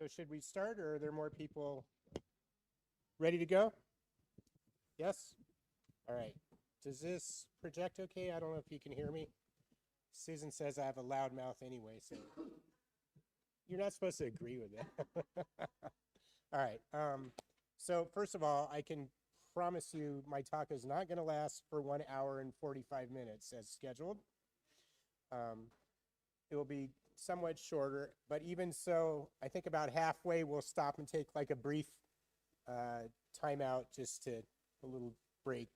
So should we start, or are there more people ready to go? Yes? All right. Does this project okay? I don't know if you can hear me. Susan says I have a loud mouth anyway, so you're not supposed to agree with that. All right. So first of all, I can promise you my talk is not going to last for 1 hour and 45 minutes as scheduled. It will be somewhat shorter, but even so, I think about halfway we'll stop and take like a brief timeout, just to a little break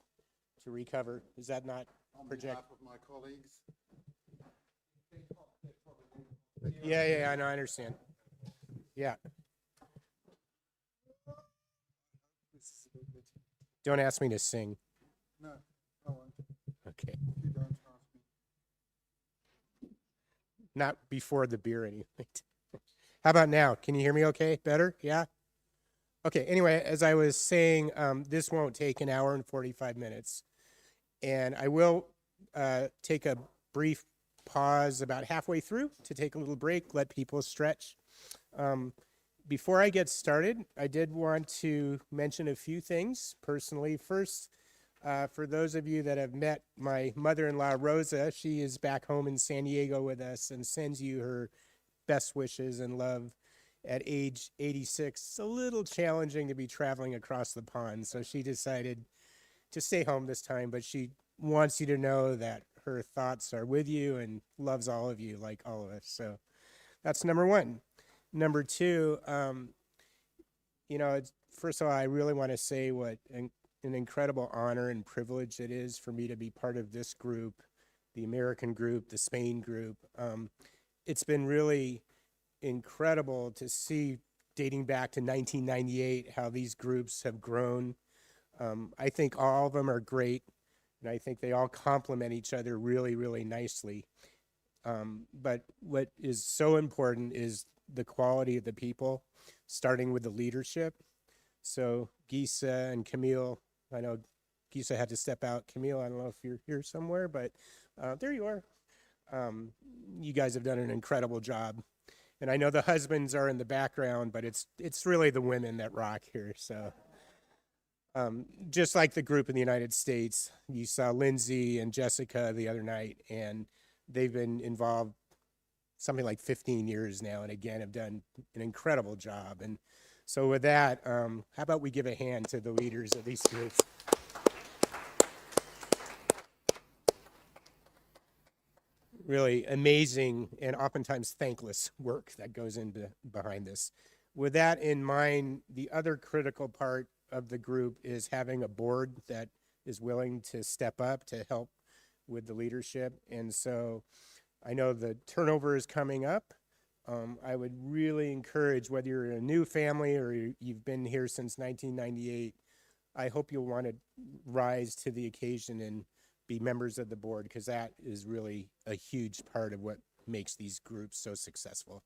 to recover. Is that not On project? behalf of my colleagues. Yeah, I know, I understand. Yeah. Don't ask me to sing. No, I won't. Okay. You don't ask me. Not before the beer anyway. How about now? Can you hear me okay? Better? Yeah? Okay, anyway, as I was saying, this won't take an hour and 45 minutes. And I will take a brief pause about halfway through to take a little break, let people stretch. Before I get started, I did want to mention a few things personally. First, for those of you that have met my mother-in-law, Rosa, she is back home in San Diego with us and sends you her best wishes and love at age 86. It's a little challenging to be traveling across the pond, so she decided to stay home this time, but she wants you to know that her thoughts are with you and loves all of you like all of us. So that's number one. Number two, first of all, I really want to say what an incredible honor and privilege it is for me to be part of this group, the American group, the Spain group. It's been really incredible to see, dating back to 1998, how these groups have grown. I think all of them are great, and I think they all complement each other really, really nicely. But what is so important is the quality of the people, starting with the leadership. So Gisa and Camille, I know Gisa had to step out. Camille, I don't know if you're here somewhere, but there you are. You guys have done an incredible job. And I know the husbands are in the background, but it's really the women that rock here. So just like the group in the United States, you saw Lindsay and Jessica the other night, and they've been involved something like 15 years now, and again have done an incredible job. And so with that, how about we give a hand to the leaders of these groups? Really amazing and oftentimes thankless work that goes into behind this. With that in mind, the other critical part of the group is having a board that is willing to step up to help with the leadership. And so I know the turnover is coming up. I would really encourage, whether you're in a new family or you've been here since 1998, I hope you'll want to rise to the occasion and be members of the board, because that is really a huge part of what makes these groups so successful.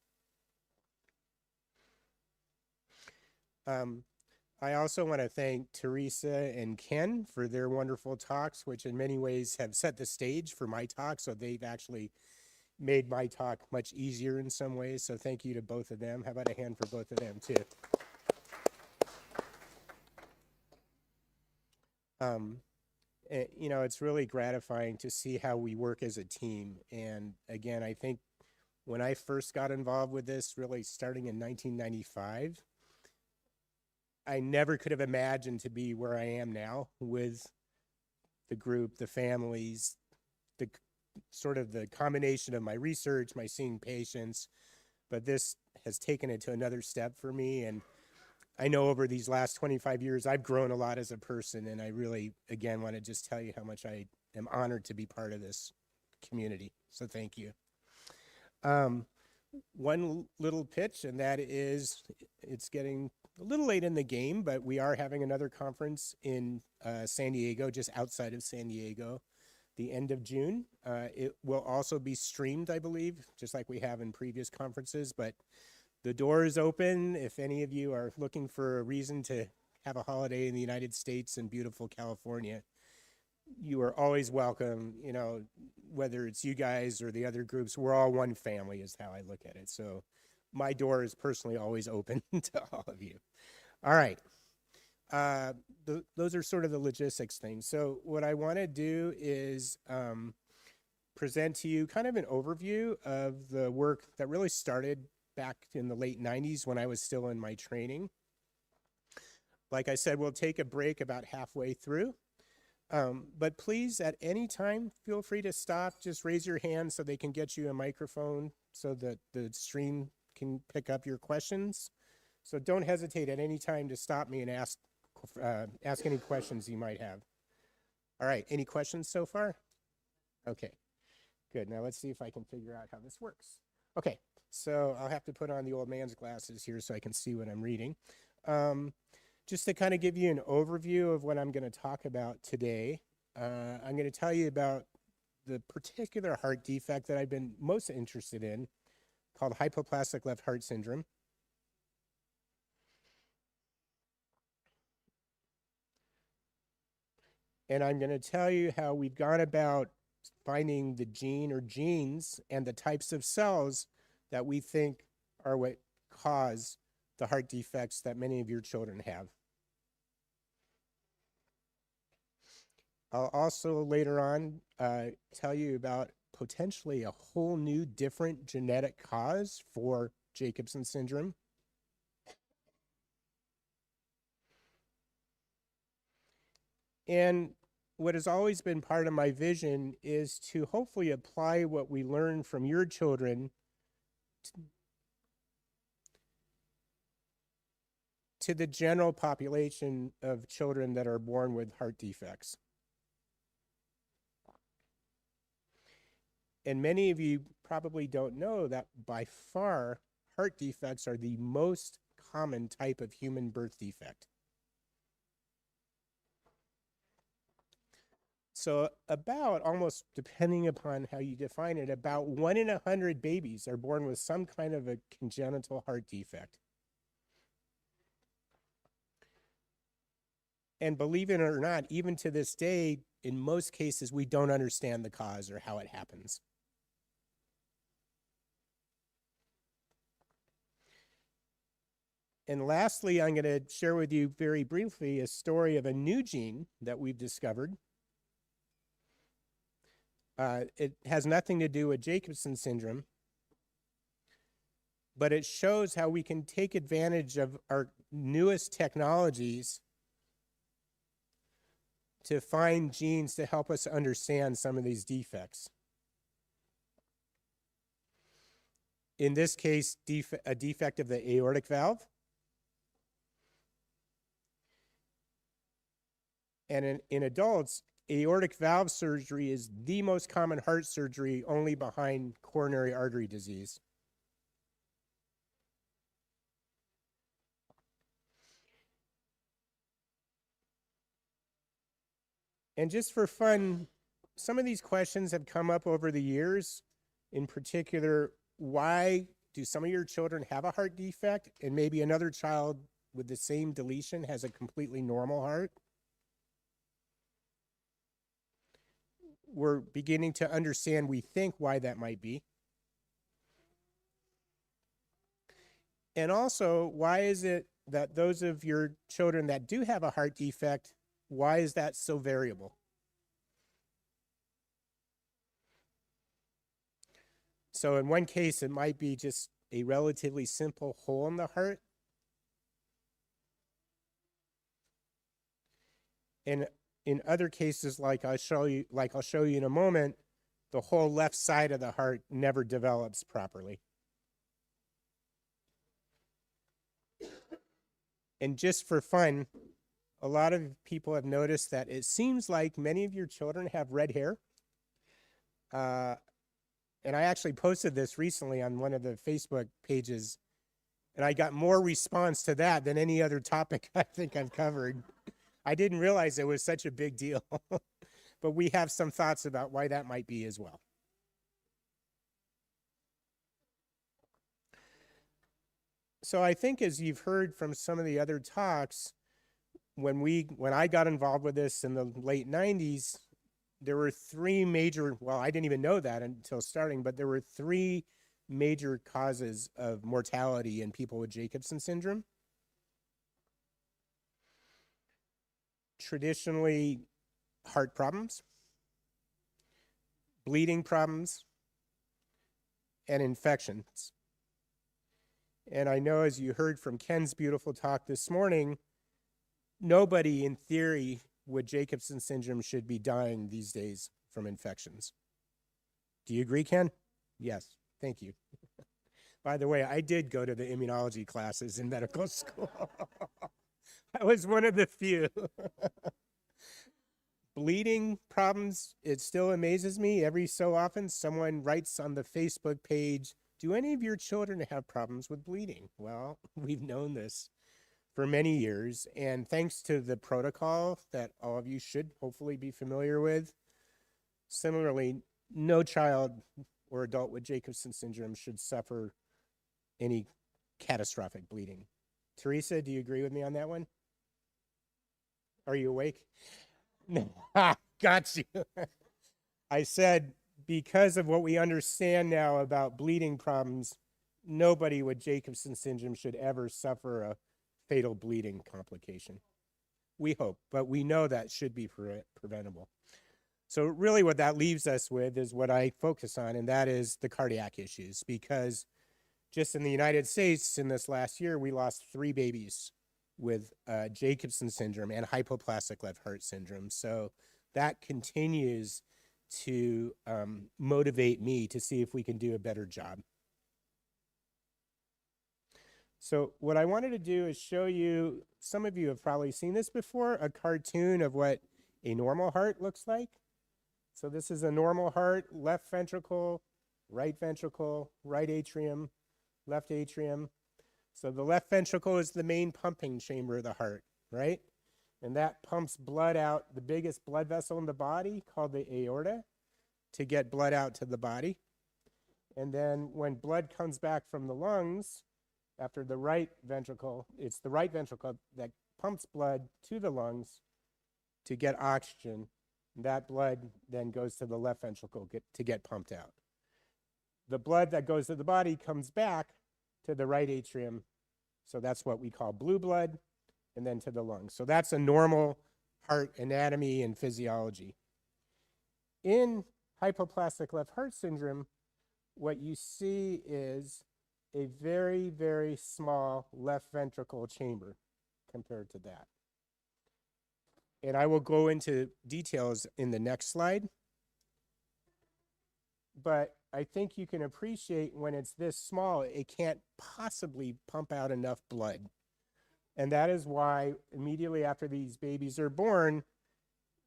I also want to thank Teresa and Ken for their wonderful talks, which in many ways have set the stage for my talk. So they've actually made my talk much easier in some ways. So thank you to both of them. How about a hand for both of them too? It's really gratifying to see how we work as a team. And again, I think when I first got involved with this, really starting in 1995, I never could have imagined to be where I am now with the group, the families, the sort of the combination of my research, my seeing patients. But this has taken it to another step for me. And I know over these last 25 years, I've grown a lot as a person, and I really, again, want to just tell you how much I am honored to be part of this community. So thank you. One little pitch, and that is, it's getting a little late in the game, but we are having another conference in San Diego, just outside of San Diego, the end of June. It will also be streamed, I believe, just like we have in previous conferences, but the door is open. If any of you are looking for a reason to have a holiday in the United States and beautiful California, you are always welcome. Whether it's you guys or the other groups, we're all one family is how I look at it. So my door is personally always open to all of you. All right. Those are sort of the logistics things. So what I want to do is present to you kind of an overview of the work that really started back in the late 90s when I was still in my training. Like I said, we'll take a break about halfway through. But please, at any time, feel free to stop. Just raise your hand so they can get you a microphone so that the stream can pick up your questions. So don't hesitate at any time to stop me and ask any questions you might have. All right, any questions so far? Okay, good. Now let's see if I can figure out how this works. Okay, so I'll have to put on the old man's glasses here so I can see what I'm reading. Just to kind of give you an overview of what I'm going to talk about today, I'm going to tell you about the particular heart defect that I've been most interested in, called hypoplastic left heart syndrome. And I'm going to tell you how we've gone about finding the gene or genes and the types of cells that we think are what cause the heart defects that many of your children have. I'll also later on tell you about potentially a whole new different genetic cause for Jacobson syndrome. And what has always been part of my vision is to hopefully apply what we learn from your children to the general population of children that are born with heart defects. And many of you probably don't know that by far, heart defects are the most common type of human birth defect. So about, almost depending upon how you define it, about 1 in 100 babies are born with some kind of a congenital heart defect. And believe it or not, even to this day, in most cases, we don't understand the cause or how it happens. And lastly, I'm going to share with you very briefly a story of a new gene that we've discovered. It has nothing to do with Jacobson syndrome, but it shows how we can take advantage of our newest technologies to find genes to help us understand some of these defects. In this case, a defect of the aortic valve. And in adults, aortic valve surgery is the most common heart surgery, only behind coronary artery disease. And just for fun, some of these questions have come up over the years. In particular, why do some of your children have a heart defect and maybe another child with the same deletion has a completely normal heart? We're beginning to understand, we think, why that might be. And also, why is it that those of your children that do have a heart defect, why is that so variable? So in one case, it might be just a relatively simple hole in the heart. And in other cases, like I'll show you in a moment, the whole left side of the heart never develops properly. And just for fun, a lot of people have noticed that it seems like many of your children have red hair. And I actually posted this recently on one of the Facebook pages, and I got more response to that than any other topic I think I've covered. I didn't realize it was such a big deal, but we have some thoughts about why that might be as well. So I think, as you've heard from some of the other talks, when I got involved with this in the late 90s, there were three major, well, I didn't even know that until starting, but there were three major causes of mortality in people with Jacobson syndrome. Traditionally, heart problems, bleeding problems, and infections. And I know, as you heard from Ken's beautiful talk this morning, nobody in theory with Jacobson syndrome should be dying these days from infections. Do you agree, Ken? Yes, thank you. By the way, I did go to the immunology classes in medical school. I was one of the few. Bleeding problems, it still amazes me. Every so often, someone writes on the Facebook page, do any of your children have problems with bleeding? Well, we've known this for many years, and thanks to the protocol that all of you should hopefully be familiar with, similarly, no child or adult with Jacobson syndrome should suffer any catastrophic bleeding. Teresa, do you agree with me on that one? Are you awake? Got you. I said, because of what we understand now about bleeding problems, nobody with Jacobson syndrome should ever suffer a fatal bleeding complication. We hope, but we know that should be preventable. So really what that leaves us with is what I focus on, and that is the cardiac issues, because just in the United States in this last year, we lost 3 babies with Jacobson syndrome and hypoplastic left heart syndrome. So that continues to motivate me to see if we can do a better job. So what I wanted to do is show you, some of you have probably seen this before, a cartoon of what a normal heart looks like. So this is a normal heart, left ventricle, right atrium, left atrium. So the left ventricle is the main pumping chamber of the heart, right? And that pumps blood out, the biggest blood vessel in the body, called the aorta, to get blood out to the body. And then when blood comes back from the lungs, after the right ventricle, it's the right ventricle that pumps blood to the lungs to get oxygen. That blood then goes to the left ventricle to get pumped out. The blood that goes to the body comes back to the right atrium. So that's what we call blue blood, and then to the lungs. So that's a normal heart anatomy and physiology. In hypoplastic left heart syndrome, what you see is a very, very small left ventricle chamber compared to that. And I will go into details in the next slide. But I think you can appreciate when it's this small, it can't possibly pump out enough blood. And that is why immediately after these babies are born,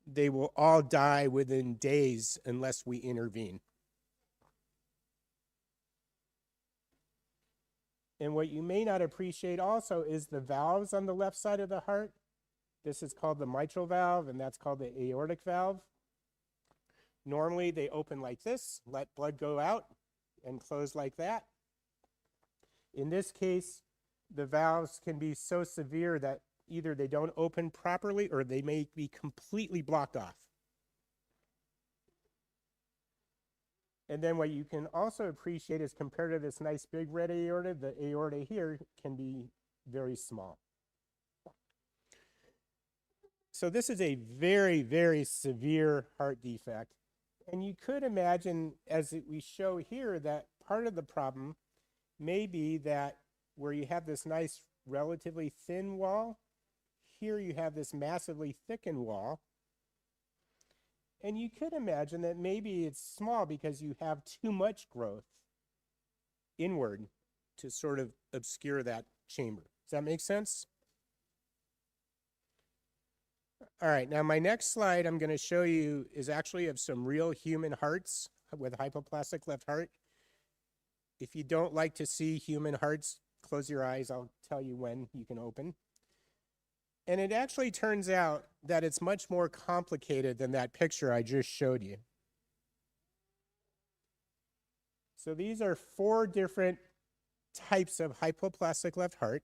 they will all die within days unless we intervene. And what you may not appreciate also is the valves on the left side of the heart. This is called the mitral valve, and that's called the aortic valve. Normally, they open like this, let blood go out, and close like that. In this case, the valves can be so severe that either they don't open properly or they may be completely blocked off. And then what you can also appreciate is, compared to this nice big red aorta, the aorta here can be very small. So this is a very, very severe heart defect. And you could imagine, as we show here, that part of the problem may be that where you have this nice relatively thin wall, here you have this massively thickened wall. And you could imagine that maybe it's small because you have too much growth inward to sort of obscure that chamber. Does that make sense? All right, now my next slide I'm going to show you is actually of some real human hearts with hypoplastic left heart. If you don't like to see human hearts, close your eyes. I'll tell you when you can open. And it actually turns out that it's much more complicated than that picture I just showed you. So these are 4 different types of hypoplastic left heart.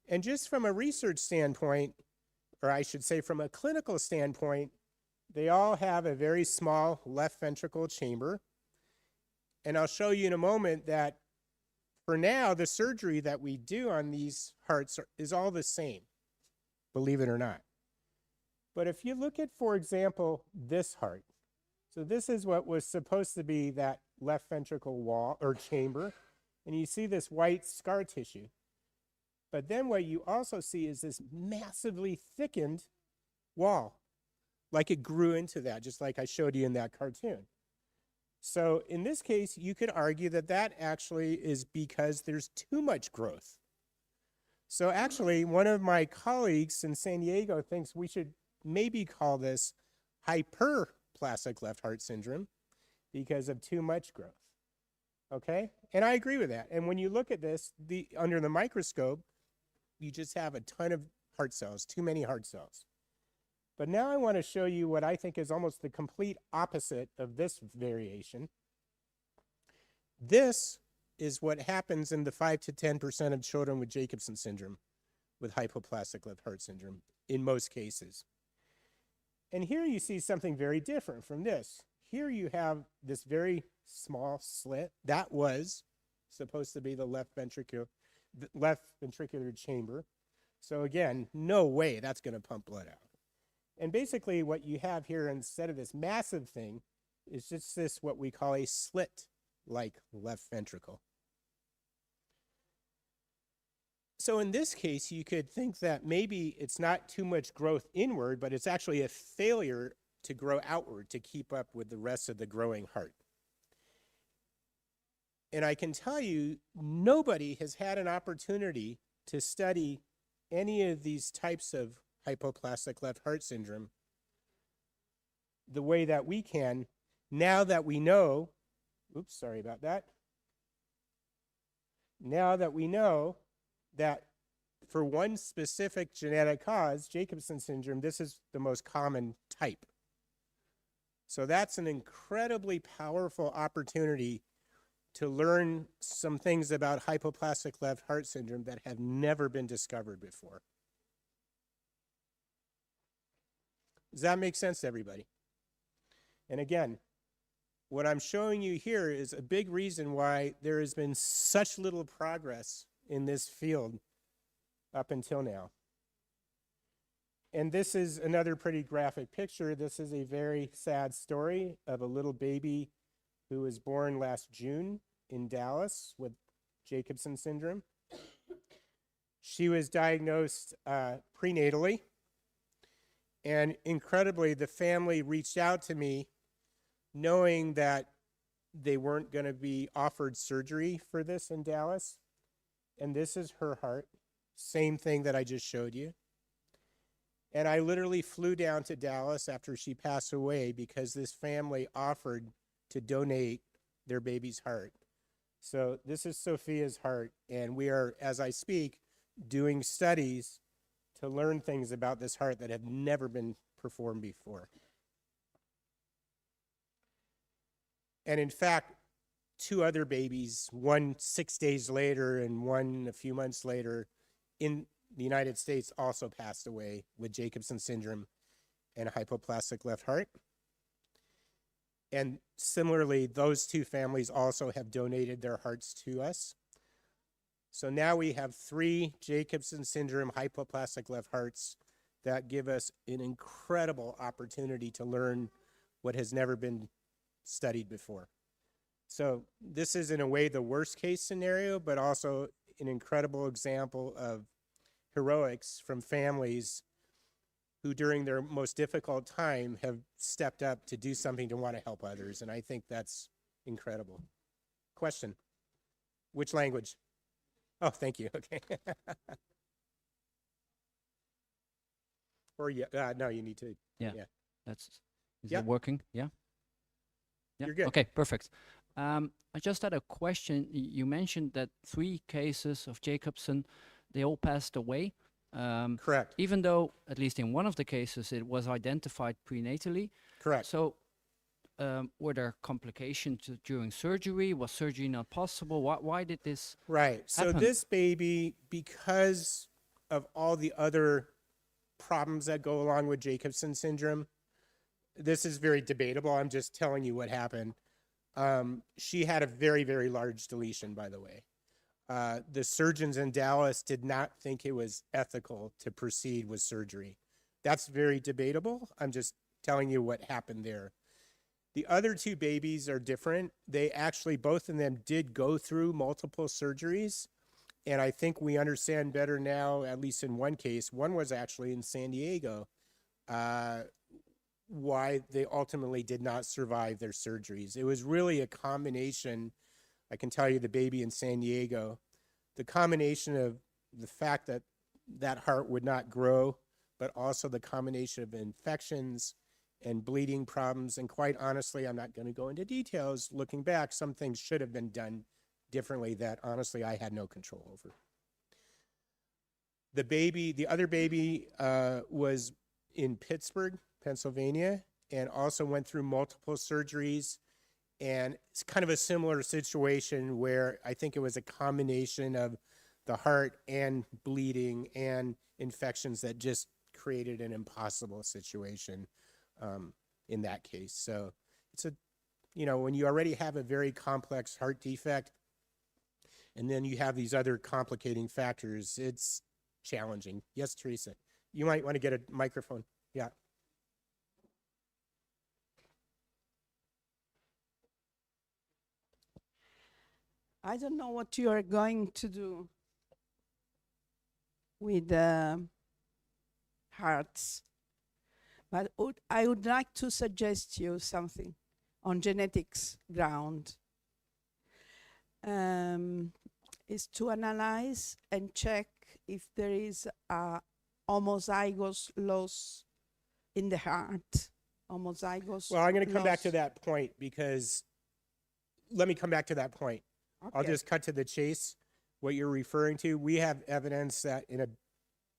And just from a research standpoint, or I should say from a clinical standpoint, they all have a very small left ventricle chamber. And I'll show you in a moment that for now, the surgery that we do on these hearts is all the same, believe it or not. But if you look at, for example, this heart, so this is what was supposed to be that left ventricle wall or chamber, and you see this white scar tissue. But then what you also see is this massively thickened wall, like it grew into that, just like I showed you in that cartoon. So in this case, you could argue that that actually is because there's too much growth. So actually, one of my colleagues in San Diego thinks we should maybe call this hyperplastic left heart syndrome because of too much growth. Okay? And I agree with that. And when you look at this, under the microscope, you just have a ton of heart cells, too many heart cells. But now I want to show you what I think is almost the complete opposite of this variation. This is what happens in the 5 to 10% of children with Jacobson syndrome, with hypoplastic left heart syndrome, in most cases. And here you see something very different from this. Here you have this very small slit. That was supposed to be the left ventricular chamber. So again, no way that's going to pump blood out. And basically what you have here instead of this massive thing is just this what we call a slit-like left ventricle. So in this case, you could think that maybe it's not too much growth inward, but it's actually a failure to grow outward to keep up with the rest of the growing heart. And I can tell you, nobody has had an opportunity to study any of these types of hypoplastic left heart syndrome the way that we can now that we know, oops, sorry about that. Now that we know that for one specific genetic cause, Jacobson syndrome, this is the most common type. So that's an incredibly powerful opportunity to learn some things about hypoplastic left heart syndrome that have never been discovered before. Does that make sense to everybody? And again, what I'm showing you here is a big reason why there has been such little progress in this field up until now. And this is another pretty graphic picture. This is a very sad story of a little baby who was born last June in Dallas with Jacobson syndrome. She was diagnosed prenatally. And incredibly, the family reached out to me knowing that they weren't going to be offered surgery for this in Dallas. And this is her heart, same thing that I just showed you. And I literally flew down to Dallas after she passed away because this family offered to donate their baby's heart. So this is Sophia's heart, and we are, as I speak, doing studies to learn things about this heart that have never been performed before. And in fact, two other babies, one 6 days later and one a few months later in the United States, also passed away with Jacobson syndrome and a hypoplastic left heart. And similarly, those two families also have donated their hearts to us. So now we have 3 Jacobson syndrome hypoplastic left hearts that give us an incredible opportunity to learn what has never been studied before. So this is in a way the worst case scenario, but also an incredible example of heroics from families who during their most difficult time have stepped up to do something to want to help others. And I think that's incredible. Question? Which language? Oh, thank you. Okay. Or yeah, no, you need to. Yeah. Is Yeah. it working? Yeah. Yeah. You're good. Okay, perfect. I just had a question. You mentioned that 3 cases of Jacobson, they all passed away. Correct. Even though, at least in one of the cases, it was identified prenatally. Correct. So, were there complications during surgery? Was surgery not possible? Why did this Right. So happen? this baby, because of all the other problems that go along with Jacobson syndrome, this is very debatable. I'm just telling you what happened. She had a very, very large deletion, by the way. The surgeons in Dallas did not think it was ethical to proceed with surgery. That's very debatable. I'm just telling you what happened there. The other two babies are different. They actually, both of them did go through multiple surgeries. And I think we understand better now, at least in one case. One was actually in San Diego, why they ultimately did not survive their surgeries. It was really a combination. I can tell you the baby in San Diego, the combination of the fact that that heart would not grow, but also the combination of infections and bleeding problems. And quite honestly, I'm not going to go into details. Looking back, some things should have been done differently that honestly I had no control over. The other baby was in Pittsburgh, Pennsylvania, and also went through multiple surgeries. And it's kind of a similar situation where I think it was a combination of the heart and bleeding and infections that just created an impossible situation in that case. So it's when you already have a very complex heart defect and then you have these other complicating factors, it's challenging. Yes, Teresa, you might want to get a microphone. Yeah. I don't know what you are going to do with hearts, but I would like to suggest you something on genetics ground. Is to analyze and check if there is a homozygous loss in the heart. Homozygous. Well, I'm going to come back to loss. that point because let me come back to that point. I'll Okay. just cut to the chase. What you're referring to, we have evidence that in a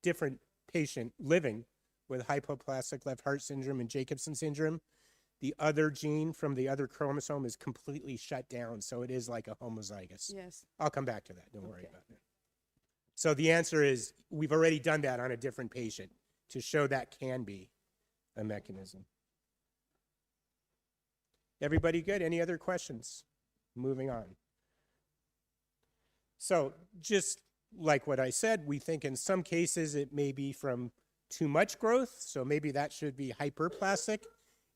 different patient living with hypoplastic left heart syndrome and Jacobson syndrome, the other gene from the other chromosome is completely shut down. So it is like a homozygous. Yes. I'll come back to that. Don't worry Okay. about it. So the answer is we've already done that on a different patient to show that can be a mechanism. Everybody good? Any other questions? Moving on. So just like what I said, we think in some cases it may be from too much growth, so maybe that should be hyperplastic.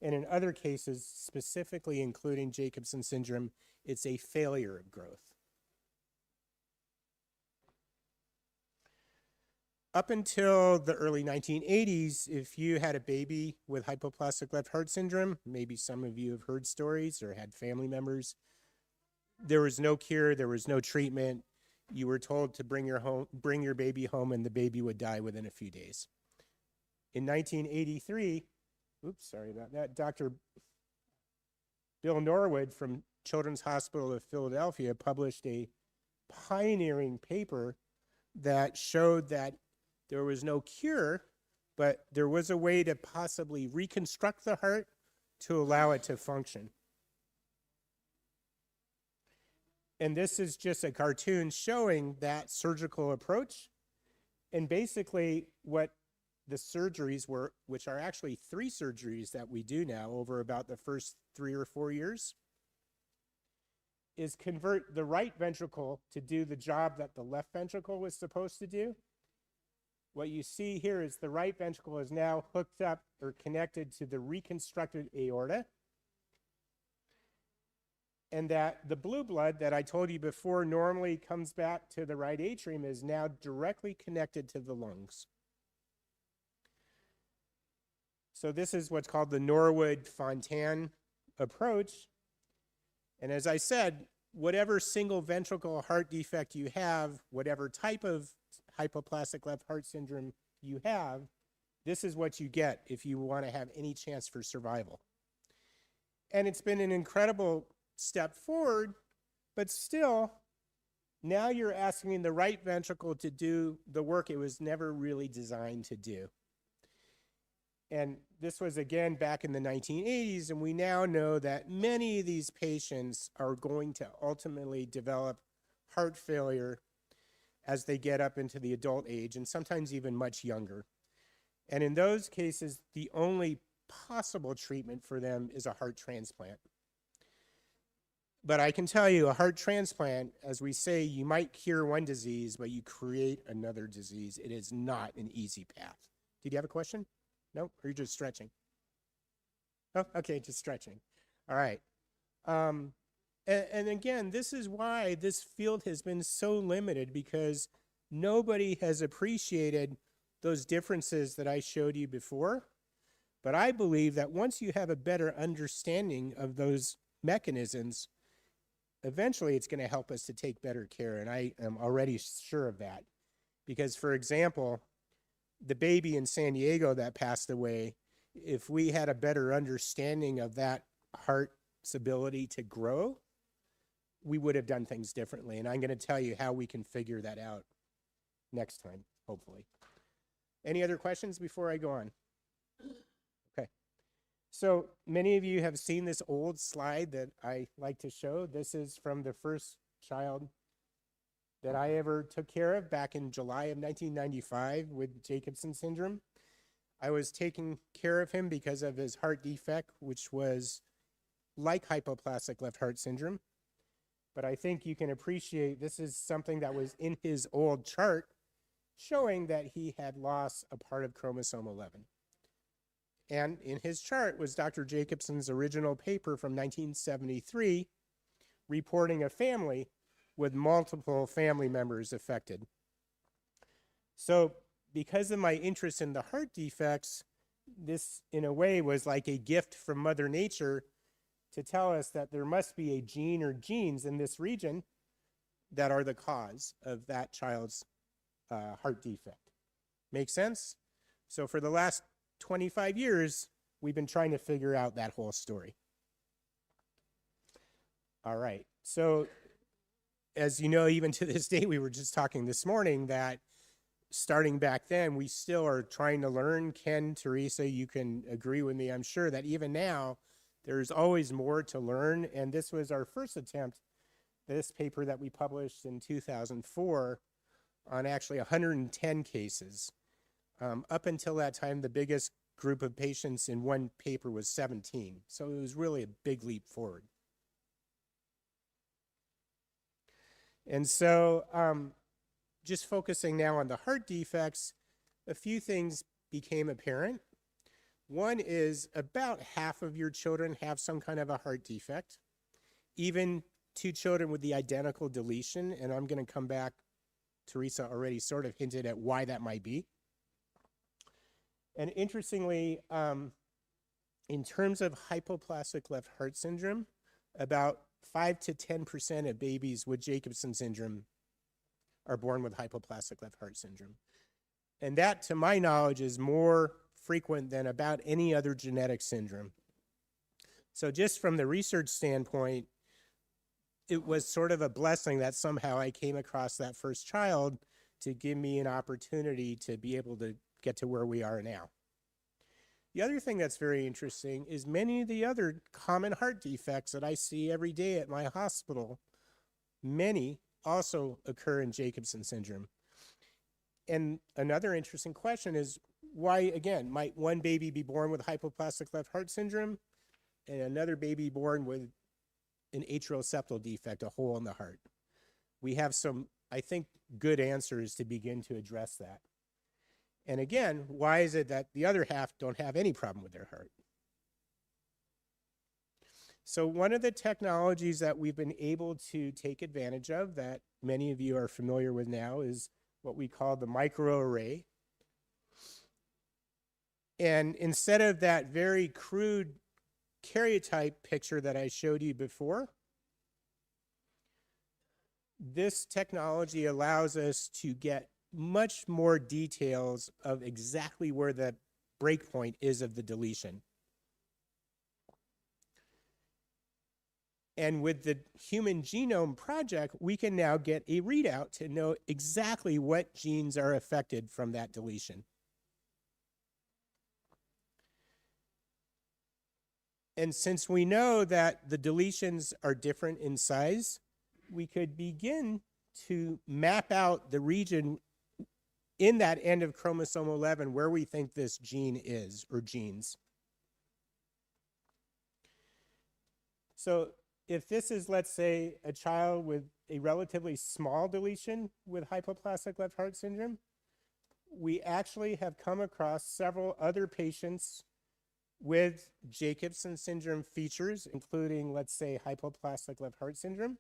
And in other cases, specifically including Jacobson syndrome, it's a failure of growth. Up until the early 1980s, if you had a baby with hypoplastic left heart syndrome, maybe some of you have heard stories or had family members, there was no cure, there was no treatment. You were told to bring your baby home and the baby would die within a few days. In 1983, oops, sorry about that, Dr. Bill Norwood from Children's Hospital of Philadelphia published a pioneering paper that showed that there was no cure, but there was a way to possibly reconstruct the heart to allow it to function. And this is just a cartoon showing that surgical approach. And basically what the surgeries were, which are actually 3 surgeries that we do now over about the first 3 or 4 years, is convert the right ventricle to do the job that the left ventricle was supposed to do. What you see here is the right ventricle is now hooked up or connected to the reconstructed aorta. And that the blue blood that I told you before normally comes back to the right atrium is now directly connected to the lungs. So this is what's called the Norwood-Fontan approach. And as I said, whatever single ventricle heart defect you have, whatever type of hypoplastic left heart syndrome you have, this is what you get if you want to have any chance for survival. And it's been an incredible step forward, but still, now you're asking the right ventricle to do the work it was never really designed to do. And this was again back in the 1980s, and we now know that many of these patients are going to ultimately develop heart failure as they get up into the adult age, and sometimes even much younger. And in those cases, the only possible treatment for them is a heart transplant. But I can tell you, a heart transplant, as we say, you might cure one disease, but you create another disease. It is not an easy path. Did you have a question? No? Or are you just stretching? Oh, okay, just stretching. All right. And again, this is why this field has been so limited, because nobody has appreciated those differences that I showed you before. But I believe that once you have a better understanding of those mechanisms, eventually it's going to help us to take better care. And I am already sure of that. Because, for example, the baby in San Diego that passed away, if we had a better understanding of that heart's ability to grow, we would have done things differently. And I'm going to tell you how we can figure that out next time, hopefully. Any other questions before I go on? Okay. So many of you have seen this old slide that I like to show. This is from the first child that I ever took care of back in July of 1995 with Jacobson syndrome. I was taking care of him because of his heart defect, which was like hypoplastic left heart syndrome. But I think you can appreciate this is something that was in his old chart showing that he had lost a part of chromosome 11. And in his chart was Dr. Jacobson's original paper from 1973 reporting a family with multiple family members affected. So because of my interest in the heart defects, this in a way was like a gift from Mother Nature to tell us that there must be a gene or genes in this region that are the cause of that child's heart defect. Make sense? So for the last 25 years, we've been trying to figure out that whole story. All right. So as you know, even to this day, we were just talking this morning that starting back then, we still are trying to learn. Ken, Teresa, you can agree with me, I'm sure, that even now, there's always more to learn. And this was our first attempt, this paper that we published in 2004 on actually 110 cases. Up until that time, the biggest group of patients in one paper was 17. So it was really a big leap forward. And so just focusing now on the heart defects, a few things became apparent. One is about half of your children have some kind of a heart defect, even two children with the identical deletion. And I'm going to come back, Teresa already sort of hinted at why that might be. And interestingly, in terms of hypoplastic left heart syndrome, about 5 to 10% of babies with Jacobson syndrome are born with hypoplastic left heart syndrome. And that, to my knowledge, is more frequent than about any other genetic syndrome. So just from the research standpoint, it was sort of a blessing that somehow I came across that first child to give me an opportunity to be able to get to where we are now. The other thing that's very interesting is many of the other common heart defects that I see every day at my hospital, many also occur in Jacobson syndrome. And another interesting question is why, again, might one baby be born with hypoplastic left heart syndrome and another baby born with an atrial septal defect, a hole in the heart? We have some, I think, good answers to begin to address that. And again, why is it that the other half don't have any problem with their heart? So one of the technologies that we've been able to take advantage of that many of you are familiar with now is what we call the microarray. And instead of that very crude karyotype picture that I showed you before, this technology allows us to get much more details of exactly where the breakpoint is of the deletion. And with the Human Genome Project, we can now get a readout to know exactly what genes are affected from that deletion. And since we know that the deletions are different in size, we could begin to map out the region in that end of chromosome 11 where we think this gene is, or genes. So if this is, let's say, a child with a relatively small deletion with hypoplastic left heart syndrome, we actually have come across several other patients with Jacobson syndrome features, including, let's say, hypoplastic left heart syndrome,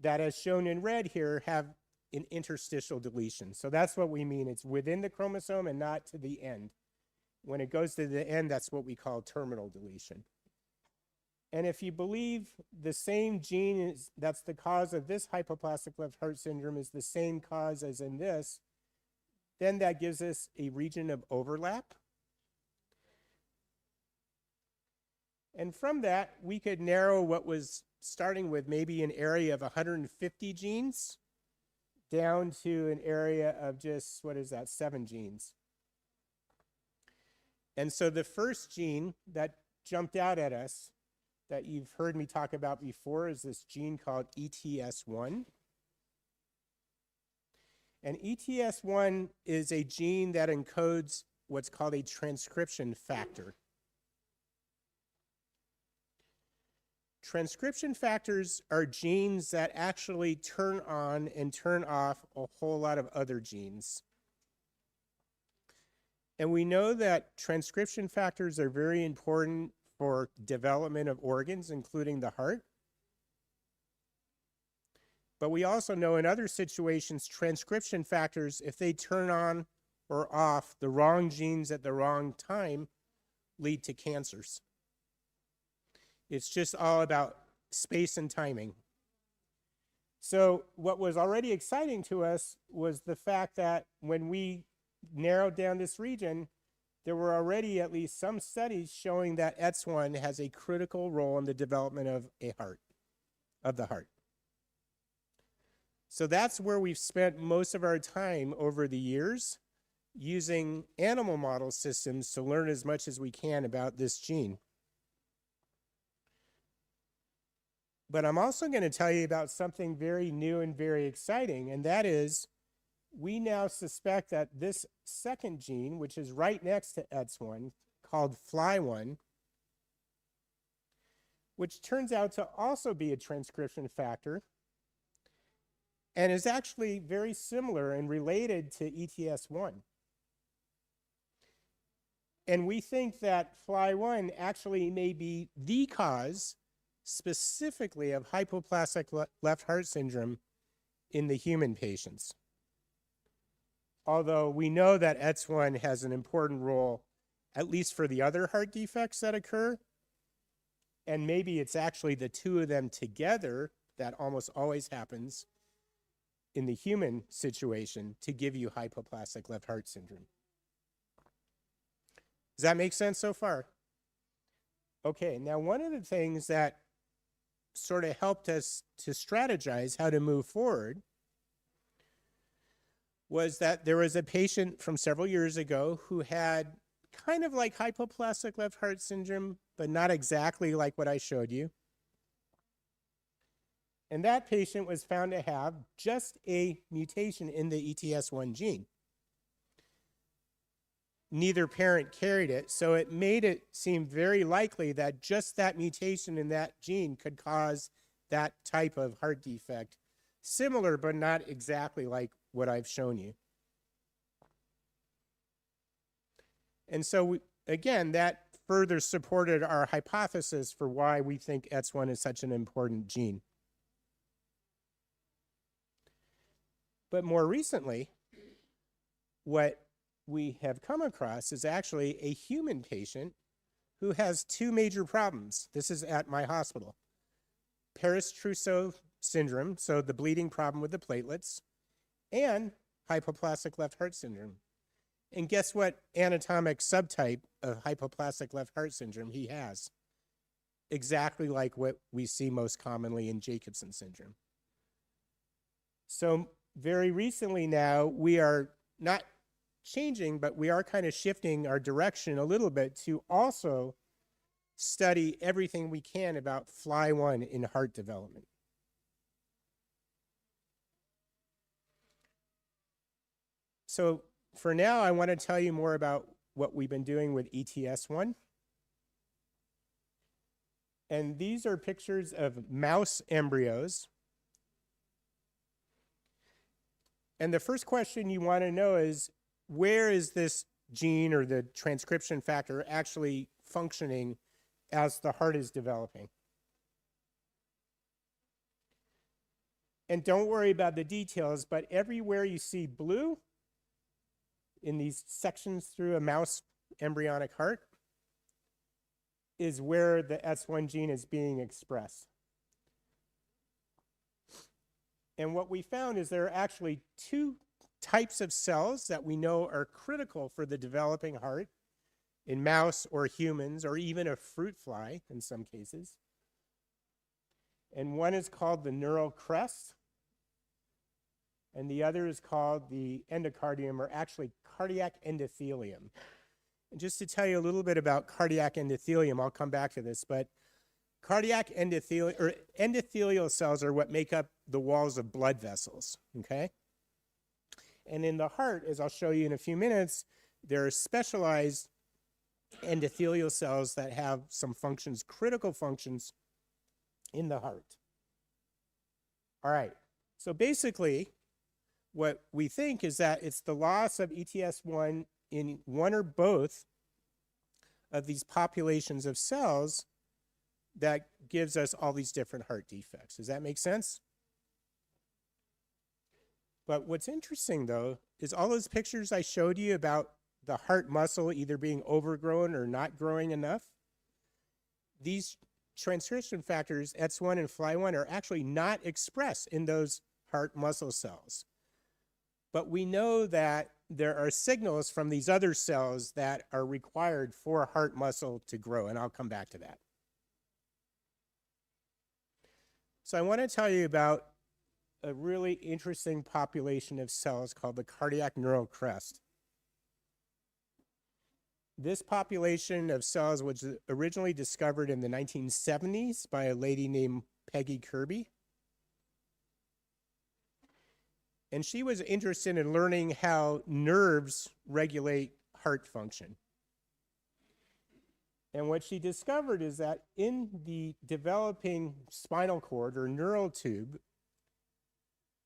that, as shown in red here, have an interstitial deletion. So that's what we mean. It's within the chromosome and not to the end. When it goes to the end, that's what we call terminal deletion. And if you believe the same gene that's the cause of this hypoplastic left heart syndrome is the same cause as in this, then that gives us a region of overlap. And from that, we could narrow what was starting with maybe an area of 150 genes down to an area of just, 7 genes. And so the first gene that jumped out at us that you've heard me talk about before is this gene called ETS1. And ETS1 is a gene that encodes what's called a transcription factor. Transcription factors are genes that actually turn on and turn off a whole lot of other genes. And we know that transcription factors are very important for development of organs, including the heart. But we also know in other situations, transcription factors, if they turn on or off the wrong genes at the wrong time, lead to cancers. It's just all about space and timing. So what was already exciting to us was the fact that when we narrowed down this region, there were already at least some studies showing that ETS1 has a critical role in the development of the heart. So that's where we've spent most of our time over the years, using animal model systems to learn as much as we can about this gene. But I'm also going to tell you about something very new and very exciting, and that is we now suspect that this second gene, which is right next to ETS1, called FLY1, which turns out to also be a transcription factor and is actually very similar and related to ETS1. And we think that FLY1 actually may be the cause specifically of hypoplastic left heart syndrome in the human patients. Although we know that ETS1 has an important role, at least for the other heart defects that occur, and maybe it's actually the two of them together that almost always happens in the human situation to give you hypoplastic left heart syndrome. Does that make sense so far? Okay, now one of the things that sort of helped us to strategize how to move forward was that there was a patient from several years ago who had kind of like hypoplastic left heart syndrome, but not exactly like what I showed you. And that patient was found to have just a mutation in the ETS1 gene. Neither parent carried it, so it made it seem very likely that just that mutation in that gene could cause that type of heart defect, similar but not exactly like what I've shown you. And so, again, that further supported our hypothesis for why we think ETS1 is such an important gene. But more recently, what we have come across is actually a human patient who has two major problems. This is at my hospital. Paris-Trousseau syndrome, so the bleeding problem with the platelets, and hypoplastic left heart syndrome. And guess what anatomic subtype of hypoplastic left heart syndrome he has? Exactly like what we see most commonly in Jacobson syndrome. So very recently now, we are not changing, but we are kind of shifting our direction a little bit to also study everything we can about FLY1 in heart development. So for now, I want to tell you more about what we've been doing with ETS1. And these are pictures of mouse embryos. And the first question you want to know is, where is this gene or the transcription factor actually functioning as the heart is developing? And don't worry about the details, but everywhere you see blue in these sections through a mouse embryonic heart is where the S1 gene is being expressed. And what we found is there are actually two types of cells that we know are critical for the developing heart in mouse or humans or even a fruit fly in some cases. And one is called the neural crest, and the other is called the endocardium, or actually cardiac endothelium. And just to tell you a little bit about cardiac endothelium, I'll come back to this, but cardiac endothelial cells are what make up the walls of blood vessels, okay? And in the heart, as I'll show you in a few minutes, there are specialized endothelial cells that have some functions, critical functions in the heart. All right, so basically, what we think is that it's the loss of ETS1 in one or both of these populations of cells that gives us all these different heart defects. Does that make sense? But what's interesting, though, is all those pictures I showed you about the heart muscle either being overgrown or not growing enough, these transcription factors, ETS1 and FLY1, are actually not expressed in those heart muscle cells. But we know that there are signals from these other cells that are required for heart muscle to grow, and I'll come back to that. So I want to tell you about a really interesting population of cells called the cardiac neural crest. This population of cells was originally discovered in the 1970s by a lady named Peggy Kirby. And she was interested in learning how nerves regulate heart function. And what she discovered is that in the developing spinal cord or neural tube,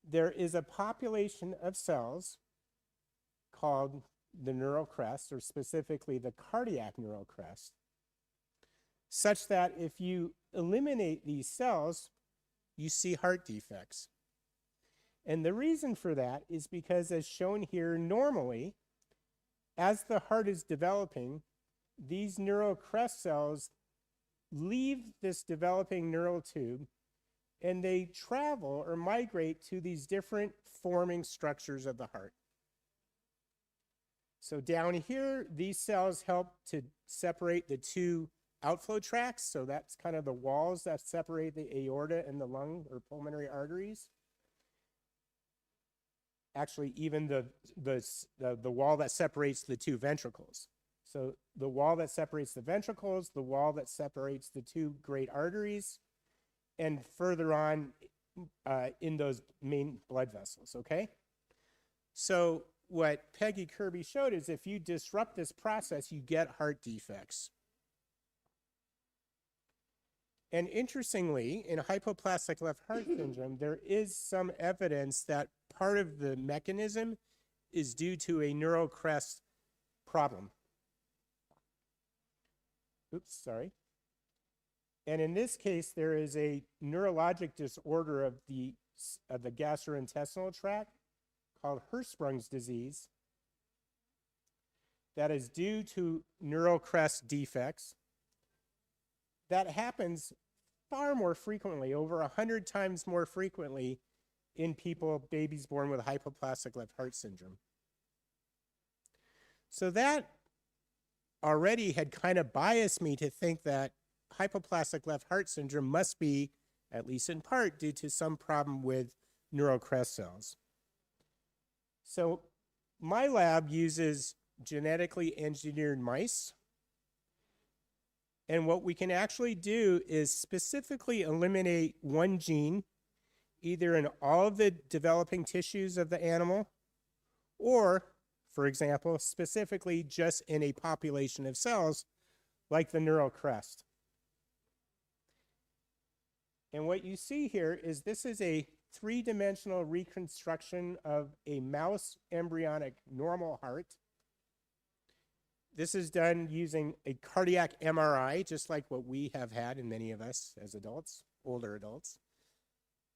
there is a population of cells called the neural crest, or specifically the cardiac neural crest, such that if you eliminate these cells, you see heart defects. And the reason for that is because, as shown here, normally, as the heart is developing, these neural crest cells leave this developing neural tube and they travel or migrate to these different forming structures of the heart. So down here, these cells help to separate the two outflow tracts. So that's kind of the walls that separate the aorta and the lung or pulmonary arteries. Actually, even the wall that separates the two ventricles. So the wall that separates the ventricles, the wall that separates the two great arteries, and further on in those main blood vessels, okay? So what Peggy Kirby showed is if you disrupt this process, you get heart defects. And interestingly, in hypoplastic left heart syndrome, there is some evidence that part of the mechanism is due to a neural crest problem. Oops, sorry. And in this case, there is a neurologic disorder of the gastrointestinal tract called Hirschsprung's disease that is due to neural crest defects. That happens far more frequently, over 100 times more frequently in people, babies born with hypoplastic left heart syndrome. So that already had kind of biased me to think that hypoplastic left heart syndrome must be, at least in part, due to some problem with neural crest cells. So my lab uses genetically engineered mice. And what we can actually do is specifically eliminate one gene, either in all of the developing tissues of the animal, or, for example, specifically just in a population of cells like the neural crest. And what you see here is this is a three-dimensional reconstruction of a mouse embryonic normal heart. This is done using a cardiac MRI, just like what we have had in many of us as adults, older adults.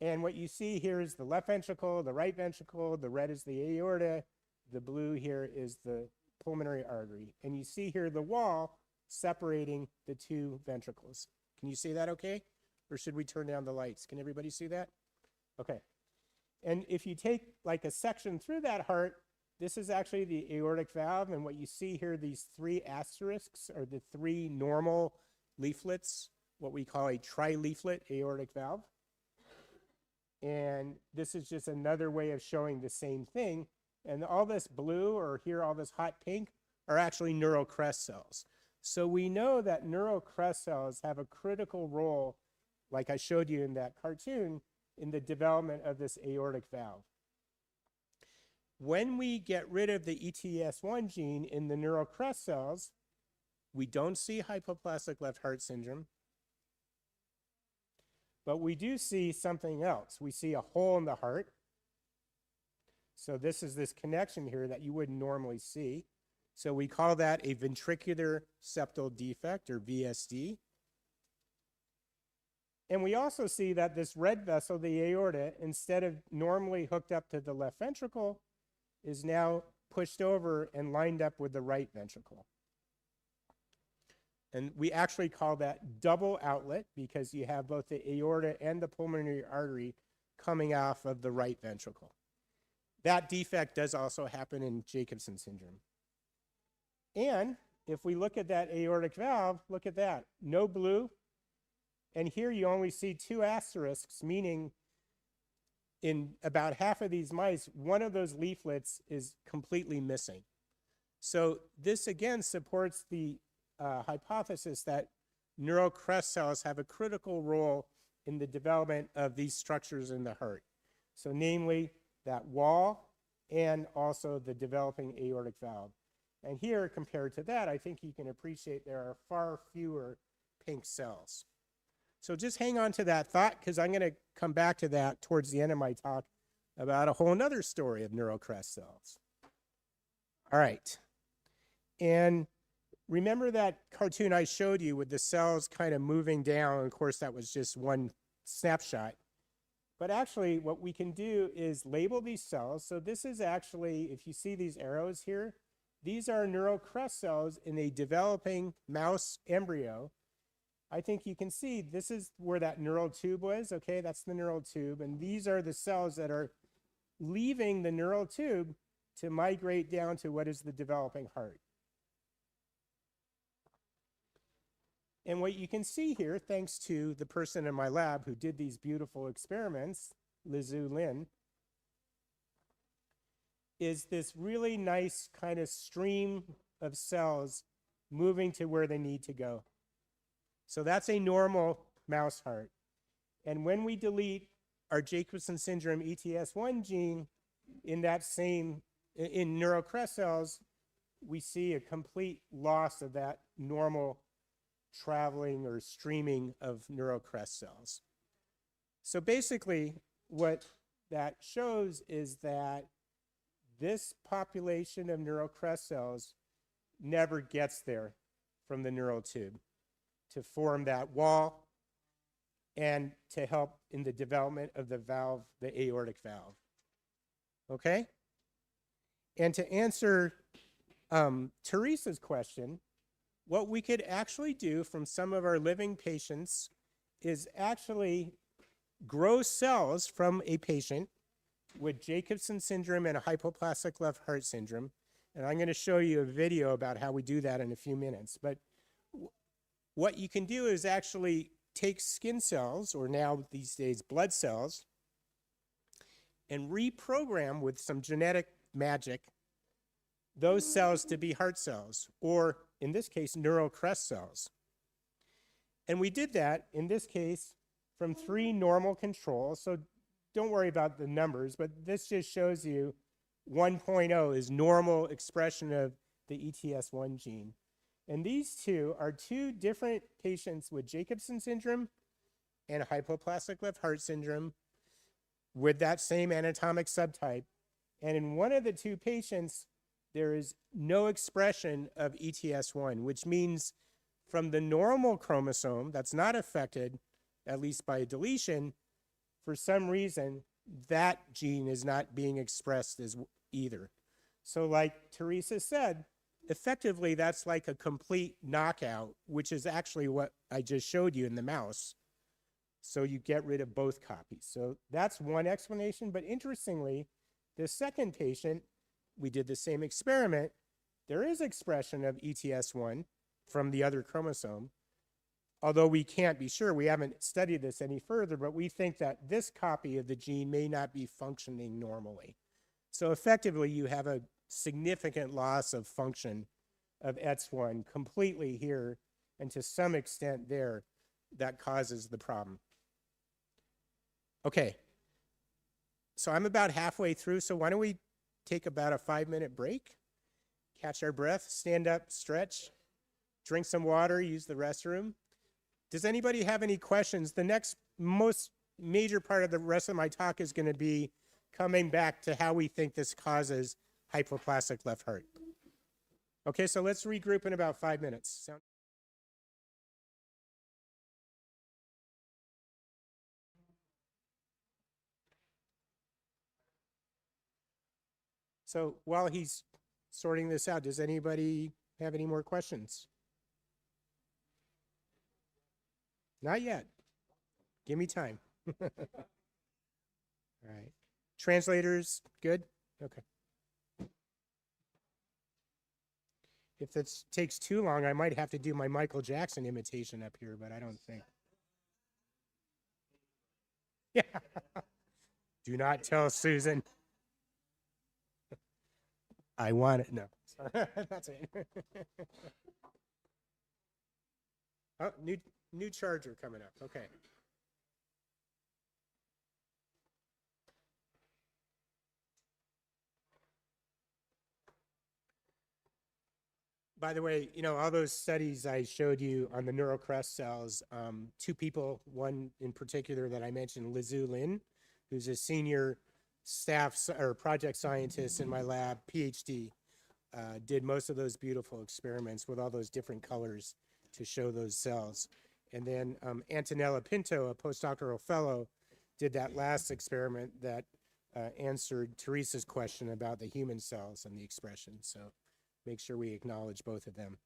And what you see here is the left ventricle, the right ventricle, the red is the aorta, the blue here is the pulmonary artery. And you see here the wall separating the two ventricles. Can you see that okay? Or should we turn down the lights? Can everybody see that? Okay. And if you take like a section through that heart, this is actually the aortic valve. And what you see here, these three asterisks are the three normal leaflets, what we call a tri-leaflet aortic valve. And this is just another way of showing the same thing. And all this blue, or here all this hot pink, are actually neural crest cells. So we know that neural crest cells have a critical role, like I showed you in that cartoon, in the development of this aortic valve. When we get rid of the ETS1 gene in the neural crest cells, we don't see hypoplastic left heart syndrome, but we do see something else. We see a hole in the heart. So this is this connection here that you wouldn't normally see. So we call that a ventricular septal defect, or VSD. And we also see that this red vessel, the aorta, instead of normally hooked up to the left ventricle, is now pushed over and lined up with the right ventricle. And we actually call that double outlet because you have both the aorta and the pulmonary artery coming off of the right ventricle. That defect does also happen in Jacobson syndrome. And if we look at that aortic valve, look at that, no blue. And here you only see two asterisks, meaning in about half of these mice, one of those leaflets is completely missing. So this again supports the hypothesis that neural crest cells have a critical role in the development of these structures in the heart. So namely that wall and also the developing aortic valve. And here, compared to that, I think you can appreciate there are far fewer pink cells. So just hang on to that thought, because I'm going to come back to that towards the end of my talk about a whole nother story of neural crest cells. All right. And remember that cartoon I showed you with the cells kind of moving down? Of course, that was just one snapshot. But actually, what we can do is label these cells. So this is actually, if you see these arrows here, these are neural crest cells in a developing mouse embryo. I think you can see this is where that neural tube was. Okay, that's the neural tube. And these are the cells that are leaving the neural tube to migrate down to what is the developing heart. And what you can see here, thanks to the person in my lab who did these beautiful experiments, Lizu Lin, is this really nice kind of stream of cells moving to where they need to go. So that's a normal mouse heart. And when we delete our Jacobson syndrome ETS1 gene in that same, in neural crest cells, we see a complete loss of that normal traveling or streaming of neural crest cells. So basically, what that shows is that this population of neural crest cells never gets there from the neural tube to form that wall and to help in the development of the valve, the aortic valve. Okay? And to answer Teresa's question, what we could actually do from some of our living patients is actually grow cells from a patient with Jacobson syndrome and a hypoplastic left heart syndrome. And I'm going to show you a video about how we do that in a few minutes. But what you can do is actually take skin cells, or now these days blood cells, and reprogram with some genetic magic those cells to be heart cells, or in this case, neural crest cells. And we did that, in this case, from 3 normal controls. So don't worry about the numbers, but this just shows you 1.0 is normal expression of the ETS1 gene. And these two are 2 different patients with Jacobson syndrome and hypoplastic left heart syndrome with that same anatomic subtype. And in one of the two patients, there is no expression of ETS1, which means from the normal chromosome that's not affected, at least by deletion, for some reason, that gene is not being expressed as either. So like Teresa said, effectively that's like a complete knockout, which is actually what I just showed you in the mouse. So you get rid of both copies. So that's one explanation. But interestingly, the second patient, we did the same experiment. There is expression of ETS1 from the other chromosome, although we can't be sure. We haven't studied this any further, but we think that this copy of the gene may not be functioning normally. So effectively, you have a significant loss of function of ETS1 completely here, and to some extent there, that causes the problem. Okay, so I'm about halfway through, so why don't we take about a 5-minute break, catch our breath, stand up, stretch, drink some water, use the restroom. Does anybody have any questions? The next most major part of the rest of my talk is going to be coming back to how we think this causes hypoplastic left heart. Okay, so let's regroup in about 5 minutes. So while he's sorting this out, does anybody have any more questions? Not yet. Give me time. All right. Translators, good? Okay. If this takes too long, I might have to do my Michael Jackson imitation up here, but I don't think. Yeah. Do not tell Susan. I want it. No. That's it. Oh, new charger coming up. Okay. By the way, you know, all those studies I showed you on the neurocrest cells, two people, one in particular that I mentioned, Lizu Lin, who's a senior staff or project scientist in my lab, PhD, did most of those beautiful experiments with all those different colors to show those cells. And then Antonella Pinto, a postdoctoral fellow, did that last experiment that answered Teresa's question about the human cells and the expression. So make sure we acknowledge both of them.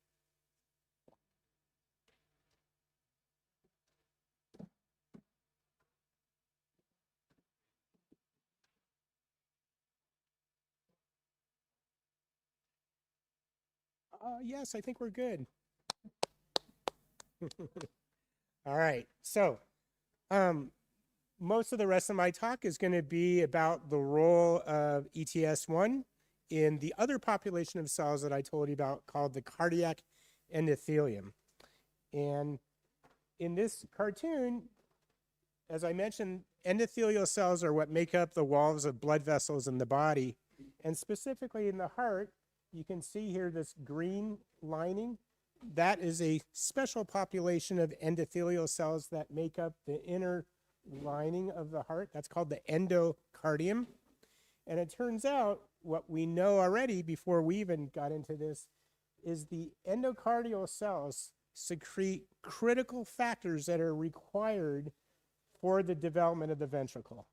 Yes, I think we're good. All right, so most of the rest of my talk is going to be about the role of ETS1 in the other population of cells that I told you about called the cardiac endothelium. And in this cartoon, as I mentioned, endothelial cells are what make up the walls of blood vessels in the body. And specifically in the heart, you can see here this green lining. That is a special population of endothelial cells that make up the inner lining of the heart. That's called the endocardium. And it turns out what we know already before we even got into this is the endocardial cells secrete critical factors that are required for the development of the ventricle.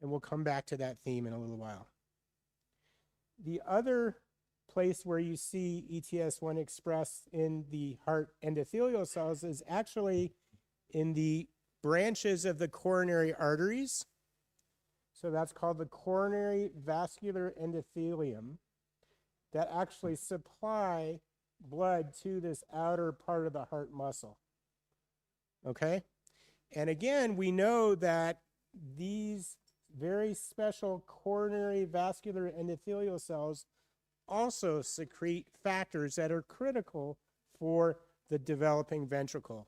And we'll come back to that theme in a little while. The other place where you see ETS1 expressed in the heart endothelial cells is actually in the branches of the coronary arteries. So that's called the coronary vascular endothelium that actually supply blood to this outer part of the heart muscle. Okay? And again, we know that these very special coronary vascular endothelial cells also secrete factors that are critical for the developing ventricle.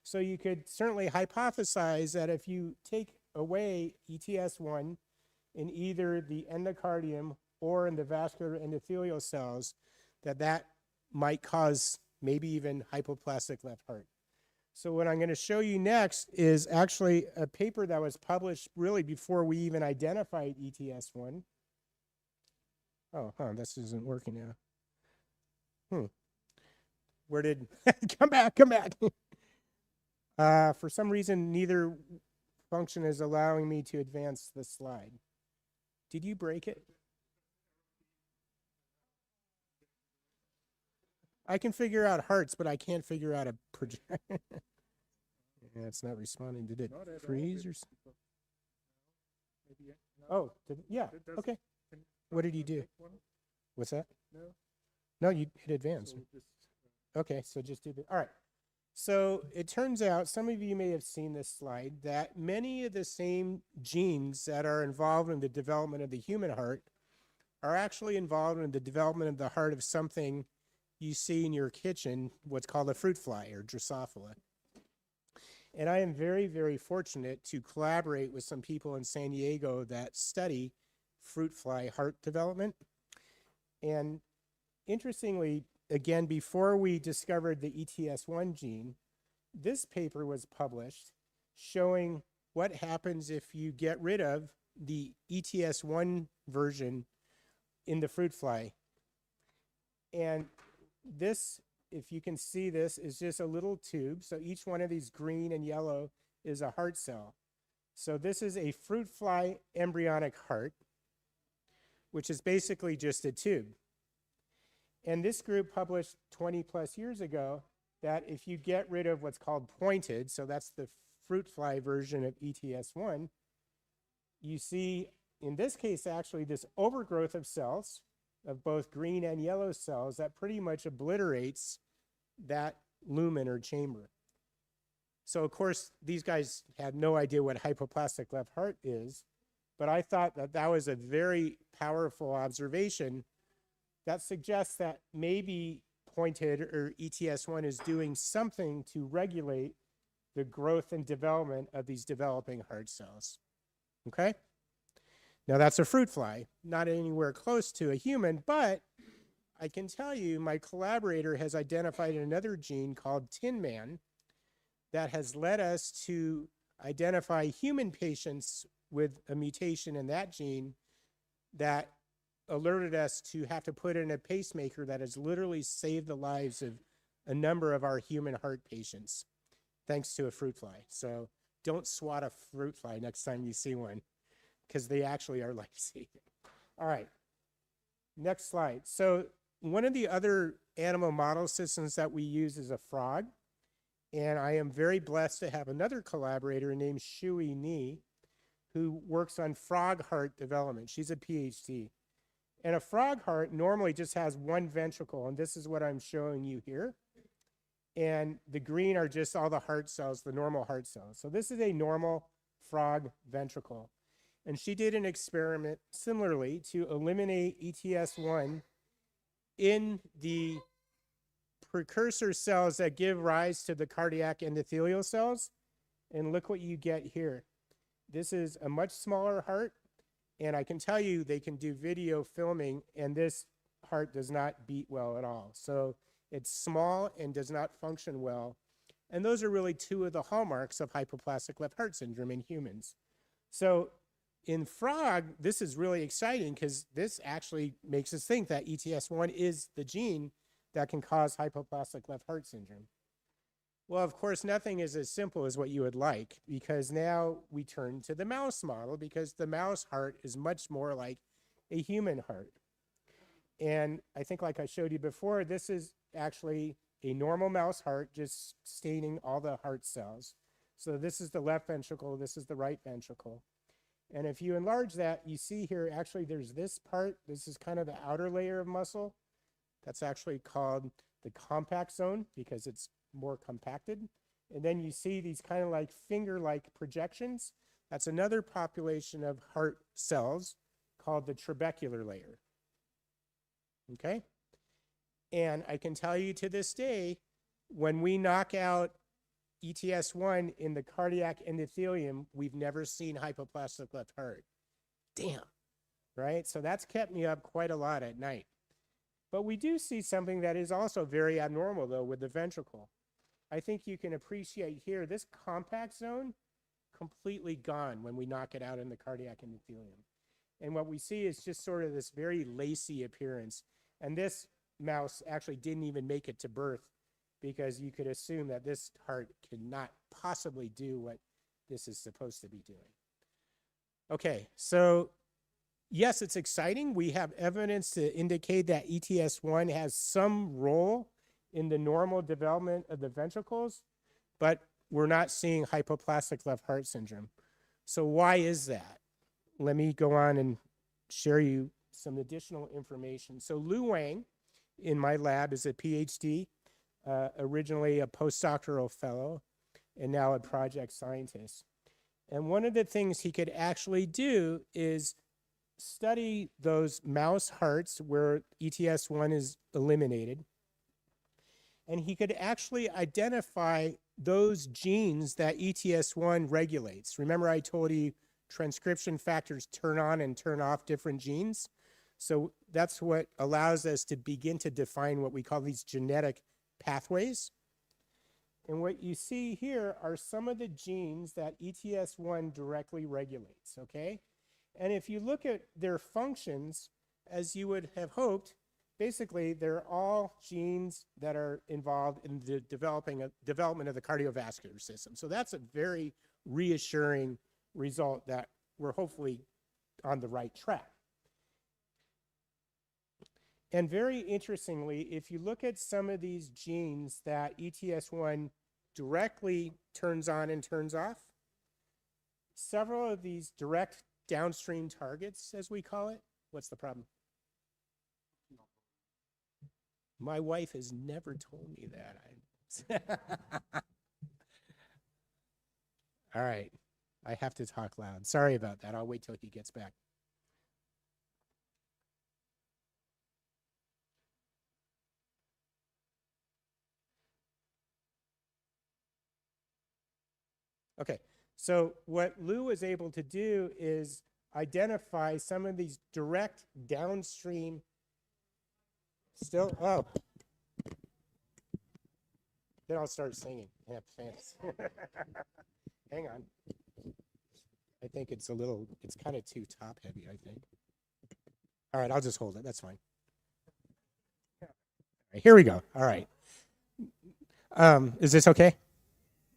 So you could certainly hypothesize that if you take away ETS1 in either the endocardium or in the vascular endothelial cells, that might cause maybe even hypoplastic left heart. So what I'm going to show you next is actually a paper that was published really before we even identified ETS1. Oh, this isn't working now. Where did, come back. For some reason, neither function is allowing me to advance the slide. Did you break it? I can figure out hearts, but I can't figure out a project. Yeah, it's not responding. Did it Not at all, freeze or but- something? Maybe, no. Oh, yeah, That does- okay. can- What did you do? pick one? What's that? No. No, you hit advance. So just, Okay, so just do the, all right. So it turns out, some of you may have seen this slide, that many of the same genes that are involved in the development of the human heart are actually involved in the development of the heart of something you see in your kitchen, what's called a fruit fly or Drosophila. And I am very, very fortunate to collaborate with some people in San Diego that study fruit fly heart development. And interestingly, again, before we discovered the ETS1 gene, this paper was published showing what happens if you get rid of the ETS1 version in the fruit fly. And this, if you can see this, is just a little tube. So each one of these green and yellow is a heart cell. So this is a fruit fly embryonic heart, which is basically just a tube. And this group published 20 plus years ago that if you get rid of what's called pointed, so that's the fruit fly version of ETS1, you see, in this case, actually this overgrowth of cells, of both green and yellow cells, that pretty much obliterates that lumen or chamber. So of course, these guys had no idea what hypoplastic left heart is, but I thought that that was a very powerful observation that suggests that maybe pointed or ETS1 is doing something to regulate the growth and development of these developing heart cells. Okay? Now that's a fruit fly, not anywhere close to a human, but I can tell you my collaborator has identified another gene called Tin Man that has led us to identify human patients with a mutation in that gene that alerted us to have to put in a pacemaker that has literally saved the lives of a number of our human heart patients, thanks to a fruit fly. So don't swat a fruit fly next time you see one, because they actually are life-saving. All right, next slide. So one of the other animal model systems that we use is a frog. And I am very blessed to have another collaborator named Shui Ni, who works on frog heart development. She's a PhD. And a frog heart normally just has one ventricle, and this is what I'm showing you here. And the green are just all the heart cells, the normal heart cells. So this is a normal frog ventricle. And she did an experiment similarly to eliminate ETS1 in the precursor cells that give rise to the cardiac endothelial cells. And look what you get here. This is a much smaller heart. And I can tell you they can do video filming, and this heart does not beat well at all. So it's small and does not function well. And those are really two of the hallmarks of hypoplastic left heart syndrome in humans. So in frog, this is really exciting because this actually makes us think that ETS1 is the gene that can cause hypoplastic left heart syndrome. Well, of course, nothing is as simple as what you would like, because now we turn to the mouse model, because the mouse heart is much more like a human heart. And I think, like I showed you before, this is actually a normal mouse heart, just staining all the heart cells. So this is the left ventricle, this is the right ventricle. And if you enlarge that, you see here, actually there's this part, this is kind of the outer layer of muscle. That's actually called the compact zone because it's more compacted. And then you see these kind of like finger-like projections. That's another population of heart cells called the trabecular layer. Okay? And I can tell you to this day, when we knock out ETS1 in the cardiac endothelium, we've never seen hypoplastic left heart. Damn, right? So that's kept me up quite a lot at night. But we do see something that is also very abnormal, though, with the ventricle. I think you can appreciate here, this compact zone completely gone when we knock it out in the cardiac endothelium. And what we see is just sort of this very lacy appearance. And this mouse actually didn't even make it to birth because you could assume that this heart could not possibly do what this is supposed to be doing. Okay, so yes, it's exciting. We have evidence to indicate that ETS1 has some role in the normal development of the ventricles, but we're not seeing hypoplastic left heart syndrome. So why is that? Let me go on and share you some additional information. So Lou Wang in my lab is a PhD, originally a postdoctoral fellow, and now a project scientist. And one of the things he could actually do is study those mouse hearts where ETS1 is eliminated. And he could actually identify those genes that ETS1 regulates. Remember I told you transcription factors turn on and turn off different genes? So that's what allows us to begin to define what we call these genetic pathways. And what you see here are some of the genes that ETS1 directly regulates, okay? And if you look at their functions, as you would have hoped, basically they're all genes that are involved in the development of the cardiovascular system. So that's a very reassuring result that we're hopefully on the right track. And very interestingly, if you look at some of these genes that ETS1 directly turns on and turns off, several of these direct downstream targets, as we call it, what's the problem? My wife has never told me that. All right, I have to talk loud. Sorry about that. I'll wait till he gets back. Okay, so what Lou was able to do is identify some of these direct downstream oh. Then I'll start singing. Yeah, thanks. Hang on. I think it's kind of too top heavy, I think. All right, I'll just hold it. That's fine. All right, here we go. All right. Is this okay?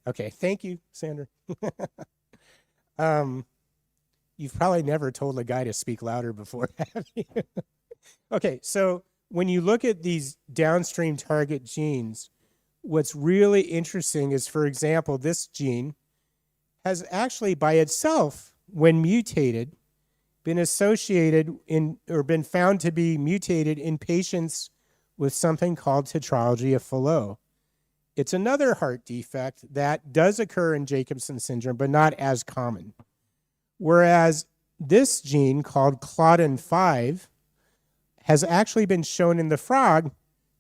Okay, thank you, Sandra. You've probably never told a guy to speak louder before, have you? Okay, so when you look at these downstream target genes, what's really interesting is, for example, this gene has actually by itself, when mutated, been associated in, or been found to be mutated in patients with something called tetralogy of Fallot. It's another heart defect that does occur in Jacobson syndrome, but not as common. Whereas this gene called Claudin-5 has actually been shown in the frog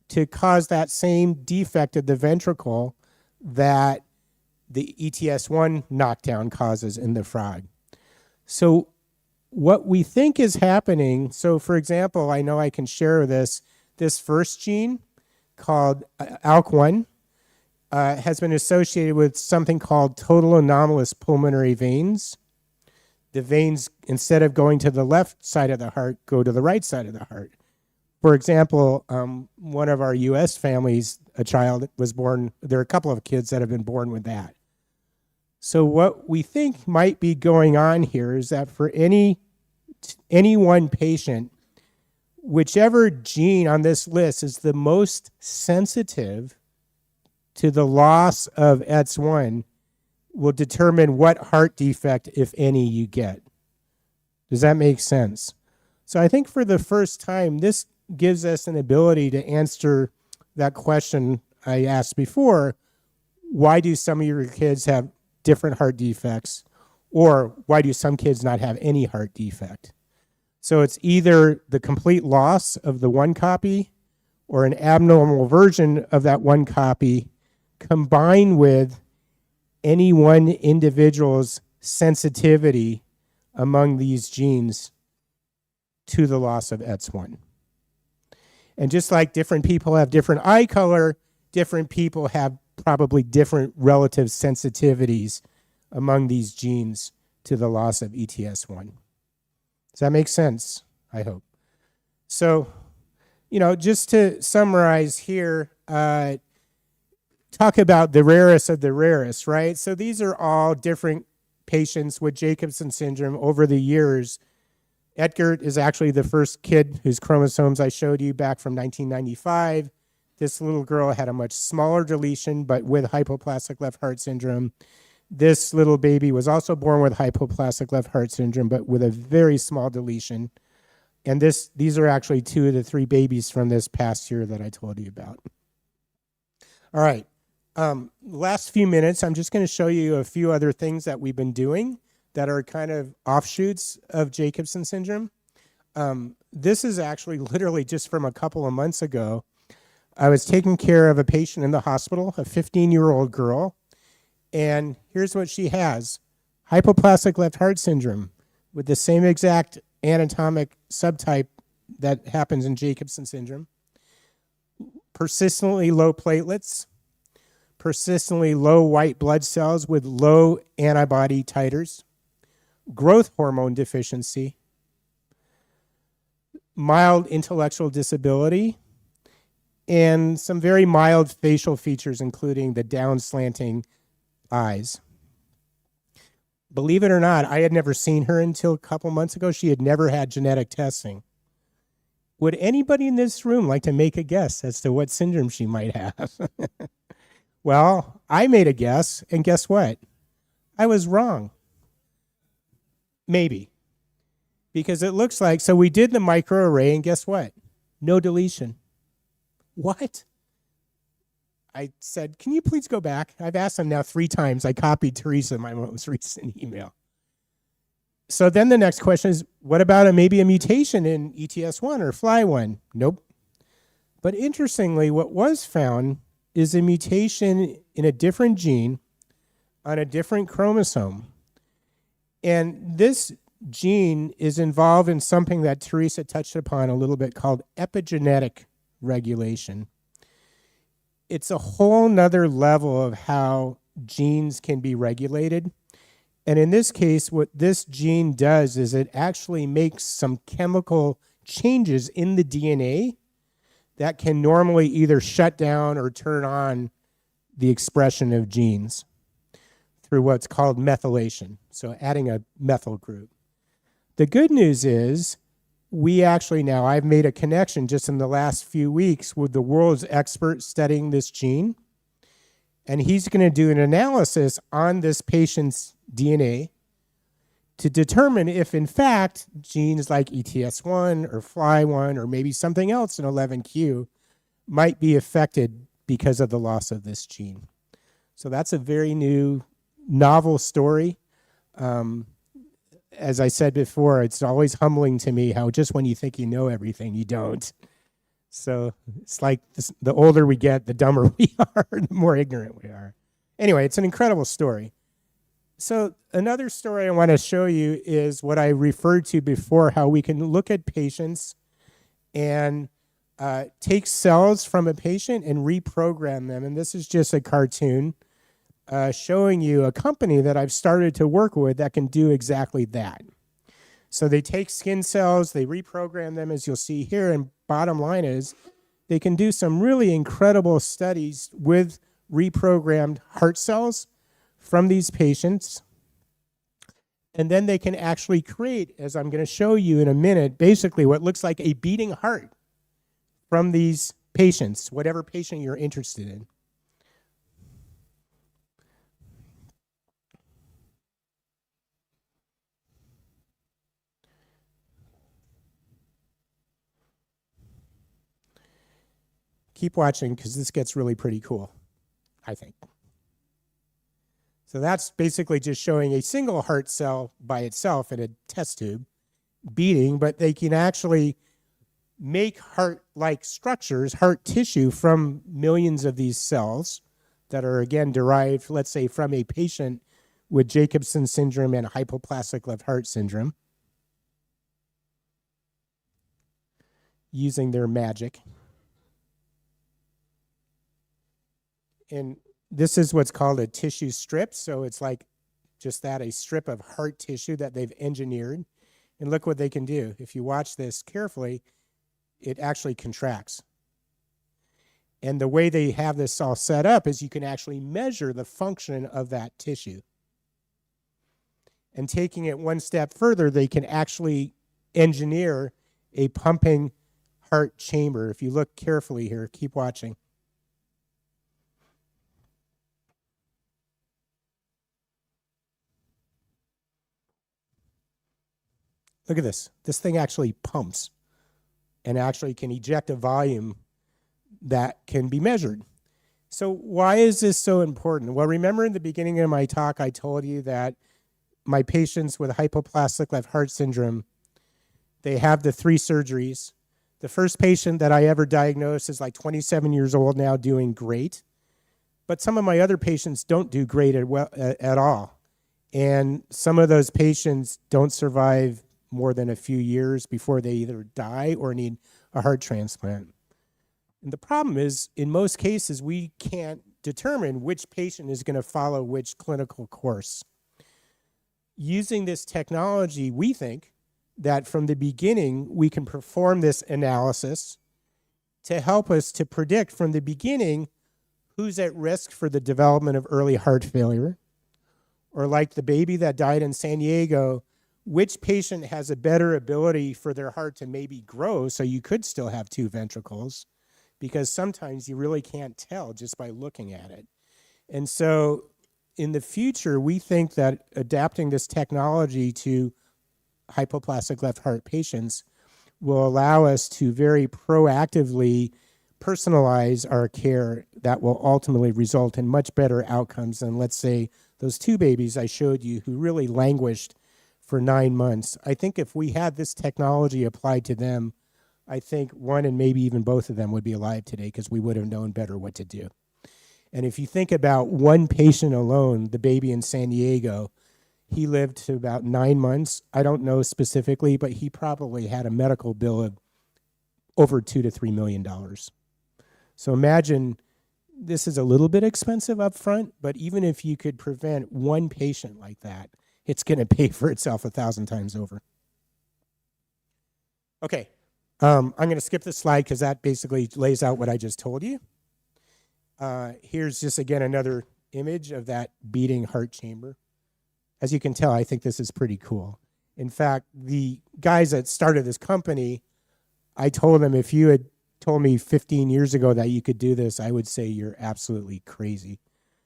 to cause that same defect of the ventricle that the ETS1 knockdown causes in the frog. So what we think is happening, so for example, I know I can share this first gene called ALK1 has been associated with something called total anomalous pulmonary veins. The veins, instead of going to the left side of the heart, go to the right side of the heart. For example, one of our U.S. families, a child was born, there are a couple of kids that have been born with that. So what we think might be going on here is that for any one patient, whichever gene on this list is the most sensitive to the loss of ETS1 will determine what heart defect, if any, you get. Does that make sense? So I think for the first time, this gives us an ability to answer that question I asked before. Why do some of your kids have different heart defects? Or why do some kids not have any heart defect? So it's either the complete loss of the one copy or an abnormal version of that one copy combined with any one individual's sensitivity among these genes to the loss of ETS1. And just like different people have different eye color, different people have probably different relative sensitivities among these genes to the loss of ETS1. Does that make sense? I hope. So, just to summarize here, talk about the rarest of the rarest, right? So these are all different patients with Jacobson syndrome over the years. Edgar is actually the first kid whose chromosomes I showed you back from 1995. This little girl had a much smaller deletion, but with hypoplastic left heart syndrome. This little baby was also born with hypoplastic left heart syndrome, but with a very small deletion. And these are actually 2 of the 3 babies from this past year that I told you about. All right. Last few minutes, I'm just going to show you a few other things that we've been doing that are kind of offshoots of Jacobson syndrome. This is actually literally just from a couple of months ago. I was taking care of a patient in the hospital, a 15-year-old girl, and here's what she has. Hypoplastic left heart syndrome with the same exact anatomic subtype that happens in Jacobson syndrome. Persistently low platelets, persistently low white blood cells with low antibody titers, growth hormone deficiency, mild intellectual disability, and some very mild facial features, including the down slanting eyes. Believe it or not, I had never seen her until a couple months ago. She had never had genetic testing. Would anybody in this room like to make a guess as to what syndrome she might have? Well, I made a guess, and guess what? I was wrong. Maybe. Because it looks like, so we did the microarray, and guess what? No deletion. What? I said, can you please go back? I've asked them now 3 times. I copied Teresa in my most recent email. So then the next question is, what about maybe a mutation in ETS1 or FLY1? Nope. But interestingly, what was found is a mutation in a different gene on a different chromosome. And this gene is involved in something that Teresa touched upon a little bit called epigenetic regulation. It's a whole nother level of how genes can be regulated. And in this case, what this gene does is it actually makes some chemical changes in the DNA that can normally either shut down or turn on the expression of genes through what's called methylation, so adding a methyl group. The good news is we actually now, I've made a connection just in the last few weeks with the world's expert studying this gene, and he's going to do an analysis on this patient's DNA to determine if, in fact, genes like ETS1 or FLY1 or maybe something else in 11q might be affected because of the loss of this gene. So that's a very new, novel story. As I said before, it's always humbling to me how just when you think you know everything, you don't. So it's like this, the older we get, the dumber we are, the more ignorant we are. Anyway, it's an incredible story. So another story I want to show you is what I referred to before, how we can look at patients and take cells from a patient and reprogram them. And this is just a cartoon showing you a company that I've started to work with that can do exactly that. So they take skin cells, they reprogram them, as you'll see here, and bottom line is they can do some really incredible studies with reprogrammed heart cells from these patients. And then they can actually create, as I'm going to show you in a minute, basically what looks like a beating heart from these patients, whatever patient you're interested in. Keep watching because this gets really pretty cool, I think. So that's basically just showing a single heart cell by itself in a test tube beating, but they can actually make heart-like structures, heart tissue from millions of these cells that are, again, derived, let's say, from a patient with Jacobson syndrome and hypoplastic left heart syndrome using their magic. And This is what's called a tissue strip. So it's like just that, a strip of heart tissue that they've engineered. And look what they can do. If you watch this carefully, it actually contracts. And the way they have this all set up is you can actually measure the function of that tissue. And taking it one step further, they can actually engineer a pumping heart chamber. If you look carefully here, keep watching. Look at this. This thing actually pumps and actually can eject a volume that can be measured. So why is this so important? Well, remember in the beginning of my talk, I told you that my patients with hypoplastic left heart syndrome, they have the 3 surgeries. The first patient that I ever diagnosed is like 27 years old now, doing great. But some of my other patients don't do great at all. And some of those patients don't survive more than a few years before they either die or need a heart transplant. And the problem is, in most cases, we can't determine which patient is going to follow which clinical course. Using this technology, we think that from the beginning, we can perform this analysis to help us to predict from the beginning who's at risk for the development of early heart failure, or like the baby that died in San Diego, which patient has a better ability for their heart to maybe grow so you could still have 2 ventricles, because sometimes you really can't tell just by looking at it. And so in the future, we think that adapting this technology to hypoplastic left heart patients will allow us to very proactively personalize our care that will ultimately result in much better outcomes than, let's say, those 2 babies I showed you who really languished for 9 months. I think if we had this technology applied to them, I think one and maybe even both of them would be alive today because we would have known better what to do. And if you think about one patient alone, the baby in San Diego, he lived to about 9 months. I don't know specifically, but he probably had a medical bill of over $2 to $3 million. So imagine, this is a little bit expensive up front, but even if you could prevent one patient like that, it's going to pay for itself 1,000 times over. Okay, I'm going to skip this slide because that basically lays out what I just told you. Here's just, again, another image of that beating heart chamber. As you can tell, I think this is pretty cool. In fact, the guys that started this company, I told them, if you had told me 15 years ago that you could do this, I would say you're absolutely crazy.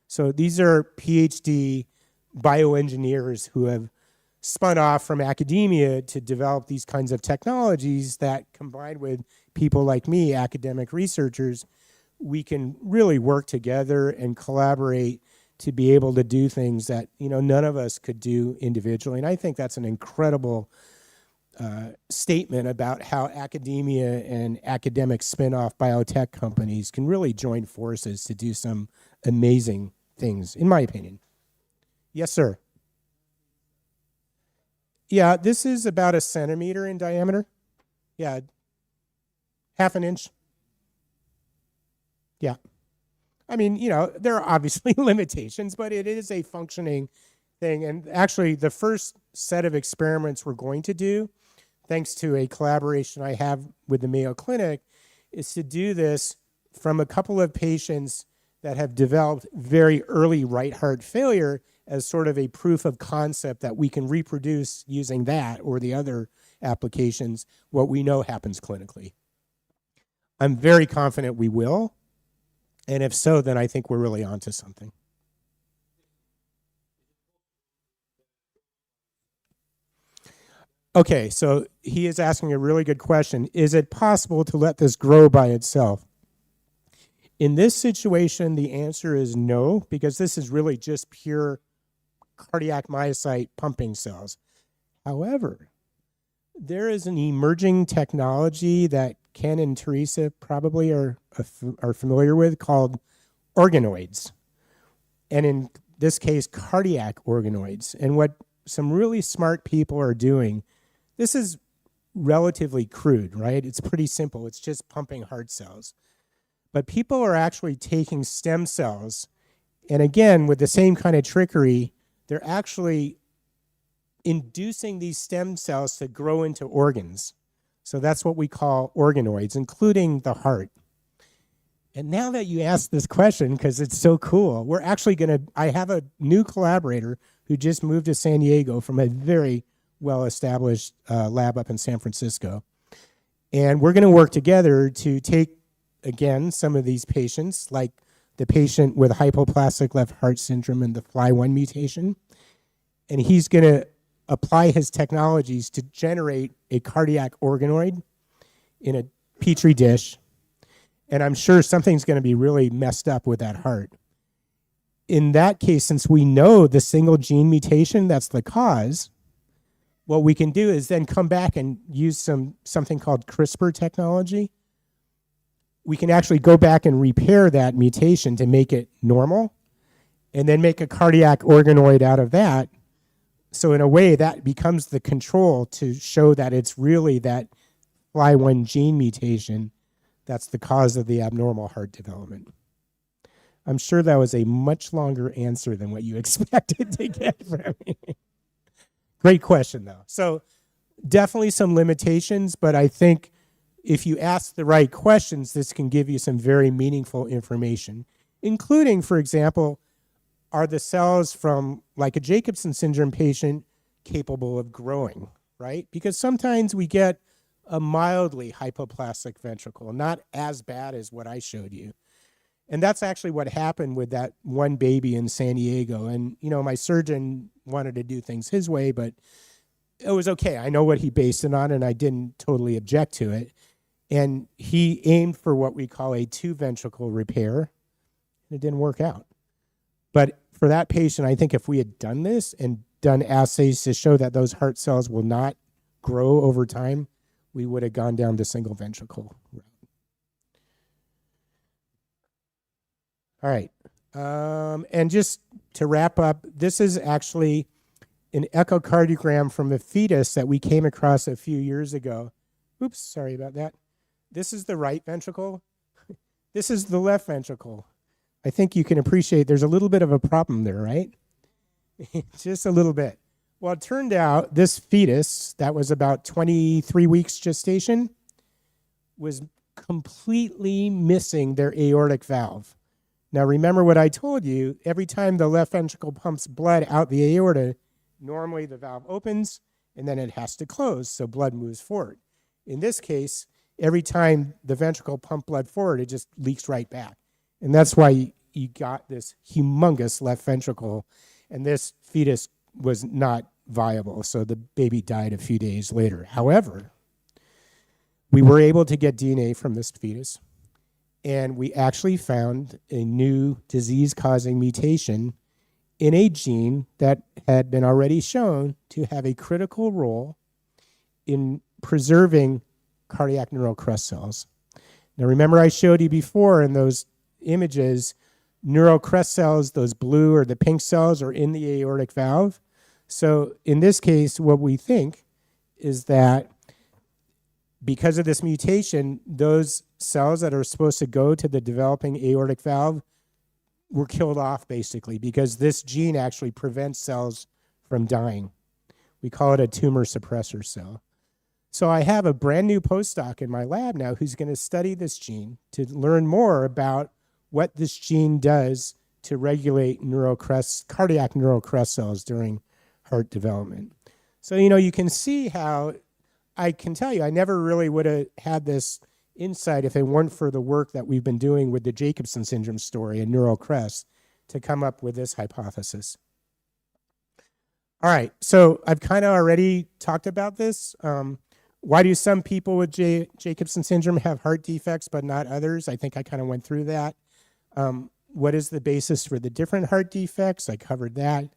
So these are PhD bioengineers who have spun off from academia to develop these kinds of technologies that, combined with people like me, academic researchers, we can really work together and collaborate to be able to do things that, you know, none of us could do individually. And I think that's an incredible statement about how academia and academic spin-off biotech companies can really join forces to do some amazing things, in my opinion. Yes, sir. Yeah, this is about 1 centimeter in diameter. Yeah, 1/2 inch. Yeah. I mean, you know, there are obviously limitations, but it is a functioning thing. And actually, the first set of experiments we're going to do, thanks to a collaboration I have with the Mayo Clinic, is to do this from a couple of patients that have developed very early right heart failure as sort of a proof of concept that we can reproduce using that or the other applications what we know happens clinically. I'm very confident we will. And if so, then I think we're really onto something. Okay, so he is asking a really good question. Is it possible to let this grow by itself? In this situation, the answer is no, because this is really just pure cardiac myocyte pumping cells. However, there is an emerging technology that Ken and Teresa probably are familiar with called organoids. And in this case, cardiac organoids. And what some really smart people are doing, this is relatively crude, right? It's pretty simple. It's just pumping heart cells. But people are actually taking stem cells And again, with the same kind of trickery, they're actually inducing these stem cells to grow into organs. So that's what we call organoids, including the heart. And now that you asked this question, because it's so cool, we're actually I have a new collaborator who just moved to San Diego from a very well-established lab up in San Francisco. And we're going to work together to take, again, some of these patients, like the patient with hypoplastic left heart syndrome and the FLY1 mutation, and he's going to apply his technologies to generate a cardiac organoid in a petri dish. And I'm sure something's going to be really messed up with that heart. In that case, since we know the single gene mutation that's the cause, what we can do is then come back and use something called CRISPR technology. We can actually go back and repair that mutation to make it normal, and then make a cardiac organoid out of that. So in a way, that becomes the control to show that it's really that FLY1 gene mutation that's the cause of the abnormal heart development. I'm sure that was a much longer answer than what you expected to get from me. Great question, though. So definitely some limitations, but I think if you ask the right questions, this can give you some very meaningful information, including, for example, are the cells from like a Jacobson syndrome patient capable of growing, right? Because sometimes we get a mildly hypoplastic ventricle, not as bad as what I showed you. And that's actually what happened with that one baby in San Diego. And, you know, my surgeon wanted to do things his way, but it was okay. I know what he based it on, and I didn't totally object to it. And he aimed for what we call a 2-ventricle repair, and it didn't work out. But for that patient, I think if we had done this and done assays to show that those heart cells will not grow over time, we would have gone down the single ventricle route. All right. And just to wrap up, this is actually an echocardiogram from a fetus that we came across a few years ago. Oops, sorry about that. This is the right ventricle. This is the left ventricle. I think you can appreciate there's a little bit of a problem there, right? Just a little bit. Well, it turned out this fetus that was about 23 weeks gestation was completely missing their aortic valve. Now, remember what I told you, every time the left ventricle pumps blood out the aorta, normally the valve opens and then it has to close, so blood moves forward. In this case, every time the ventricle pumps blood forward, it just leaks right back. And that's why you got this humongous left ventricle, and this fetus was not viable, so the baby died a few days later. However, we were able to get DNA from this fetus, and we actually found a new disease-causing mutation in a gene that had been already shown to have a critical role in preserving cardiac neural crest cells. Now, remember I showed you before in those images, neural crest cells, those blue or the pink cells, are in the aortic valve. So in this case, what we think is that because of this mutation, those cells that are supposed to go to the developing aortic valve were killed off, basically, because this gene actually prevents cells from dying. We call it a tumor suppressor cell. So I have a brand new postdoc in my lab now who's going to study this gene to learn more about what this gene does to regulate cardiac neural crest cells during heart development. So, you know, you can see how I can tell you I never really would have had this insight if it weren't for the work that we've been doing with the Jacobson syndrome story and neural crest to come up with this hypothesis. All right, so I've kind of already talked about this. Why do some people with Jacobson syndrome have heart defects but not others? I think I kind of went through that. What is the basis for the different heart defects? I covered that.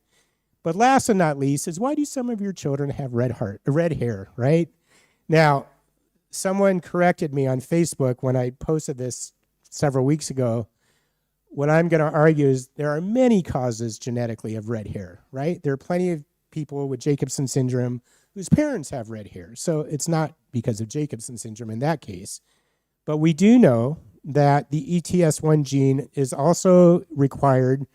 But last and not least is why do some of your children have red hair, right? Now, someone corrected me on Facebook when I posted this several weeks ago. What I'm going to argue is there are many causes genetically of red hair, right? There are plenty of people with Jacobson syndrome whose parents have red hair. So it's not because of Jacobson syndrome in that case. But we do know that the ETS1 gene is also required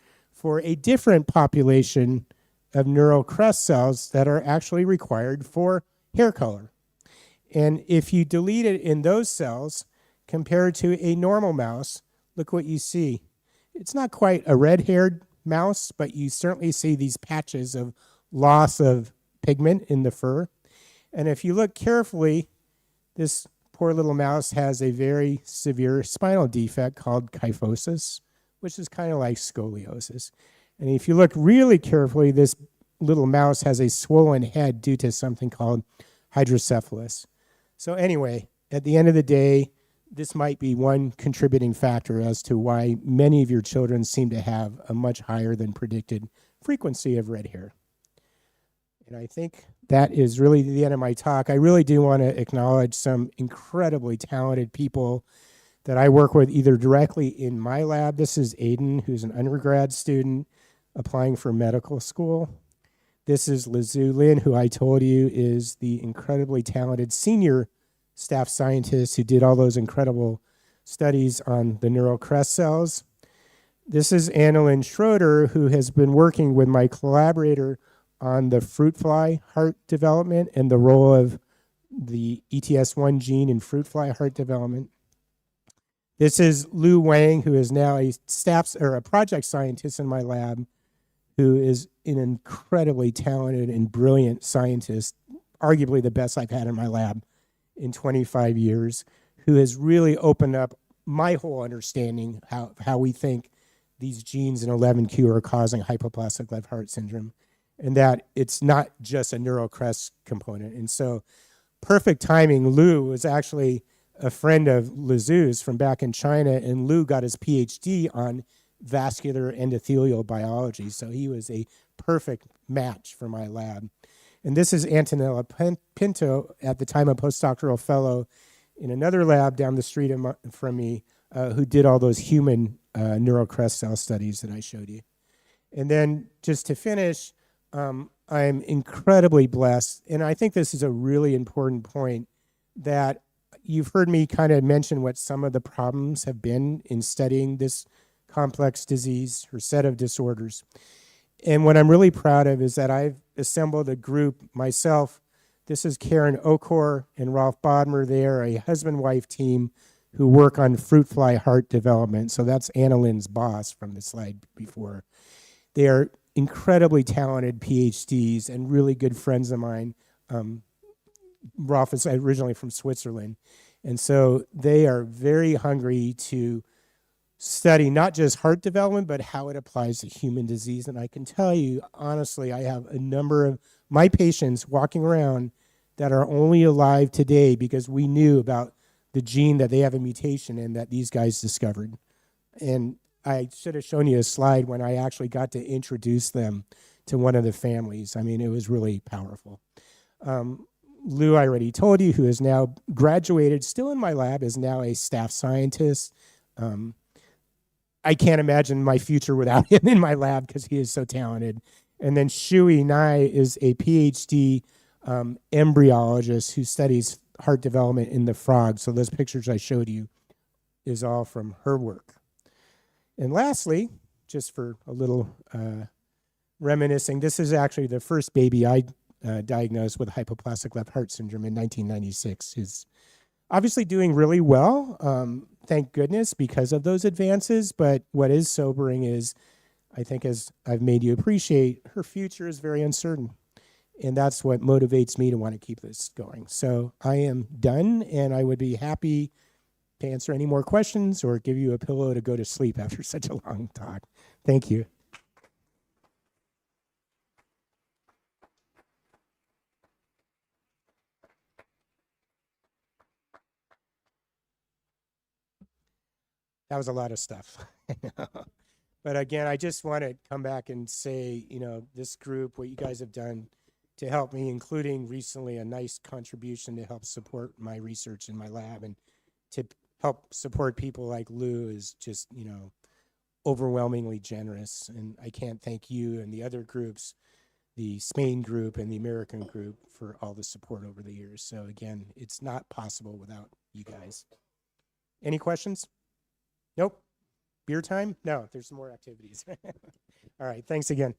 for a different population of neural crest cells that are actually required for hair color. And if you delete it in those cells compared to a normal mouse, look what you see. It's not quite a red-haired mouse, but you certainly see these patches of loss of pigment in the fur. And if you look carefully, this poor little mouse has a very severe spinal defect called kyphosis, which is kind of like scoliosis. And if you look really carefully, this little mouse has a swollen head due to something called hydrocephalus. So anyway, at the end of the day, this might be one contributing factor as to why many of your children seem to have a much higher than predicted frequency of red hair. And I think that is really the end of my talk. I really do want to acknowledge some incredibly talented people that I work with either directly in my lab. This is Aiden, who's an undergrad student applying for medical school. This is Lizu Lin, who I told you is the incredibly talented senior staff scientist who did all those incredible studies on the neural crest cells. This is Annalyn Schroeder, who has been working with my collaborator on the fruit fly heart development and the role of the ETS1 gene in fruit fly heart development. This is Lu Wang, who is now a project scientist in my lab, who is an incredibly talented and brilliant scientist, arguably the best I've had in my lab in 25 years, who has really opened up my whole understanding how we think these genes in 11q are causing hypoplastic left heart syndrome, and that it's not just a neural crest component. And so perfect timing. Lu was actually a friend of Lizu's from back in China, and Lu got his PhD on vascular endothelial biology, so he was a perfect match for my lab. And this is Antonella Pinto, at the time a postdoctoral fellow in another lab down the street from me, who did all those human neural crest cell studies that I showed you. And then just to finish, I'm incredibly blessed, and I think this is a really important point, that you've heard me kind of mention what some of the problems have been in studying this complex disease or set of disorders. And what I'm really proud of is that I've assembled a group myself. This is Karen Okor and Rolf Bodmer. They are a husband-wife team who work on fruit fly heart development. So that's Annalyn's boss from the slide before. They are incredibly talented PhDs and really good friends of mine. Rolf is originally from Switzerland. And so they are very hungry to study not just heart development, but how it applies to human disease. And I can tell you, honestly, I have a number of my patients walking around that are only alive today because we knew about the gene that they have a mutation in that these guys discovered. And I should have shown you a slide when I actually got to introduce them to one of the families. I mean, it was really powerful. Lou, I already told you, who is now graduated, still in my lab, is now a staff scientist. I can't imagine my future without him in my lab because he is so talented. And then Shui Nai is a PhD embryologist who studies heart development in the frog. So those pictures I showed you is all from her work. And lastly, just for a little reminiscing, this is actually the first baby I diagnosed with hypoplastic left heart syndrome in 1996. He's obviously doing really well, thank goodness, because of those advances. But what is sobering is, I think, as I've made you appreciate, her future is very uncertain. And that's what motivates me to want to keep this going. So I am done, and I would be happy to answer any more questions or give you a pillow to go to sleep after such a long talk. Thank you. That was a lot of stuff. But again, I just want to come back and say, this group, what you guys have done to help me, including recently a nice contribution to help support my research in my lab and to help support people like Lou, is just, overwhelmingly generous. And I can't thank you and the other groups, the Spain group and the American group, for all the support over the years. So again, it's not possible without you guys. Any questions? Nope. Beer time? No, there's some more activities. All right. Thanks again.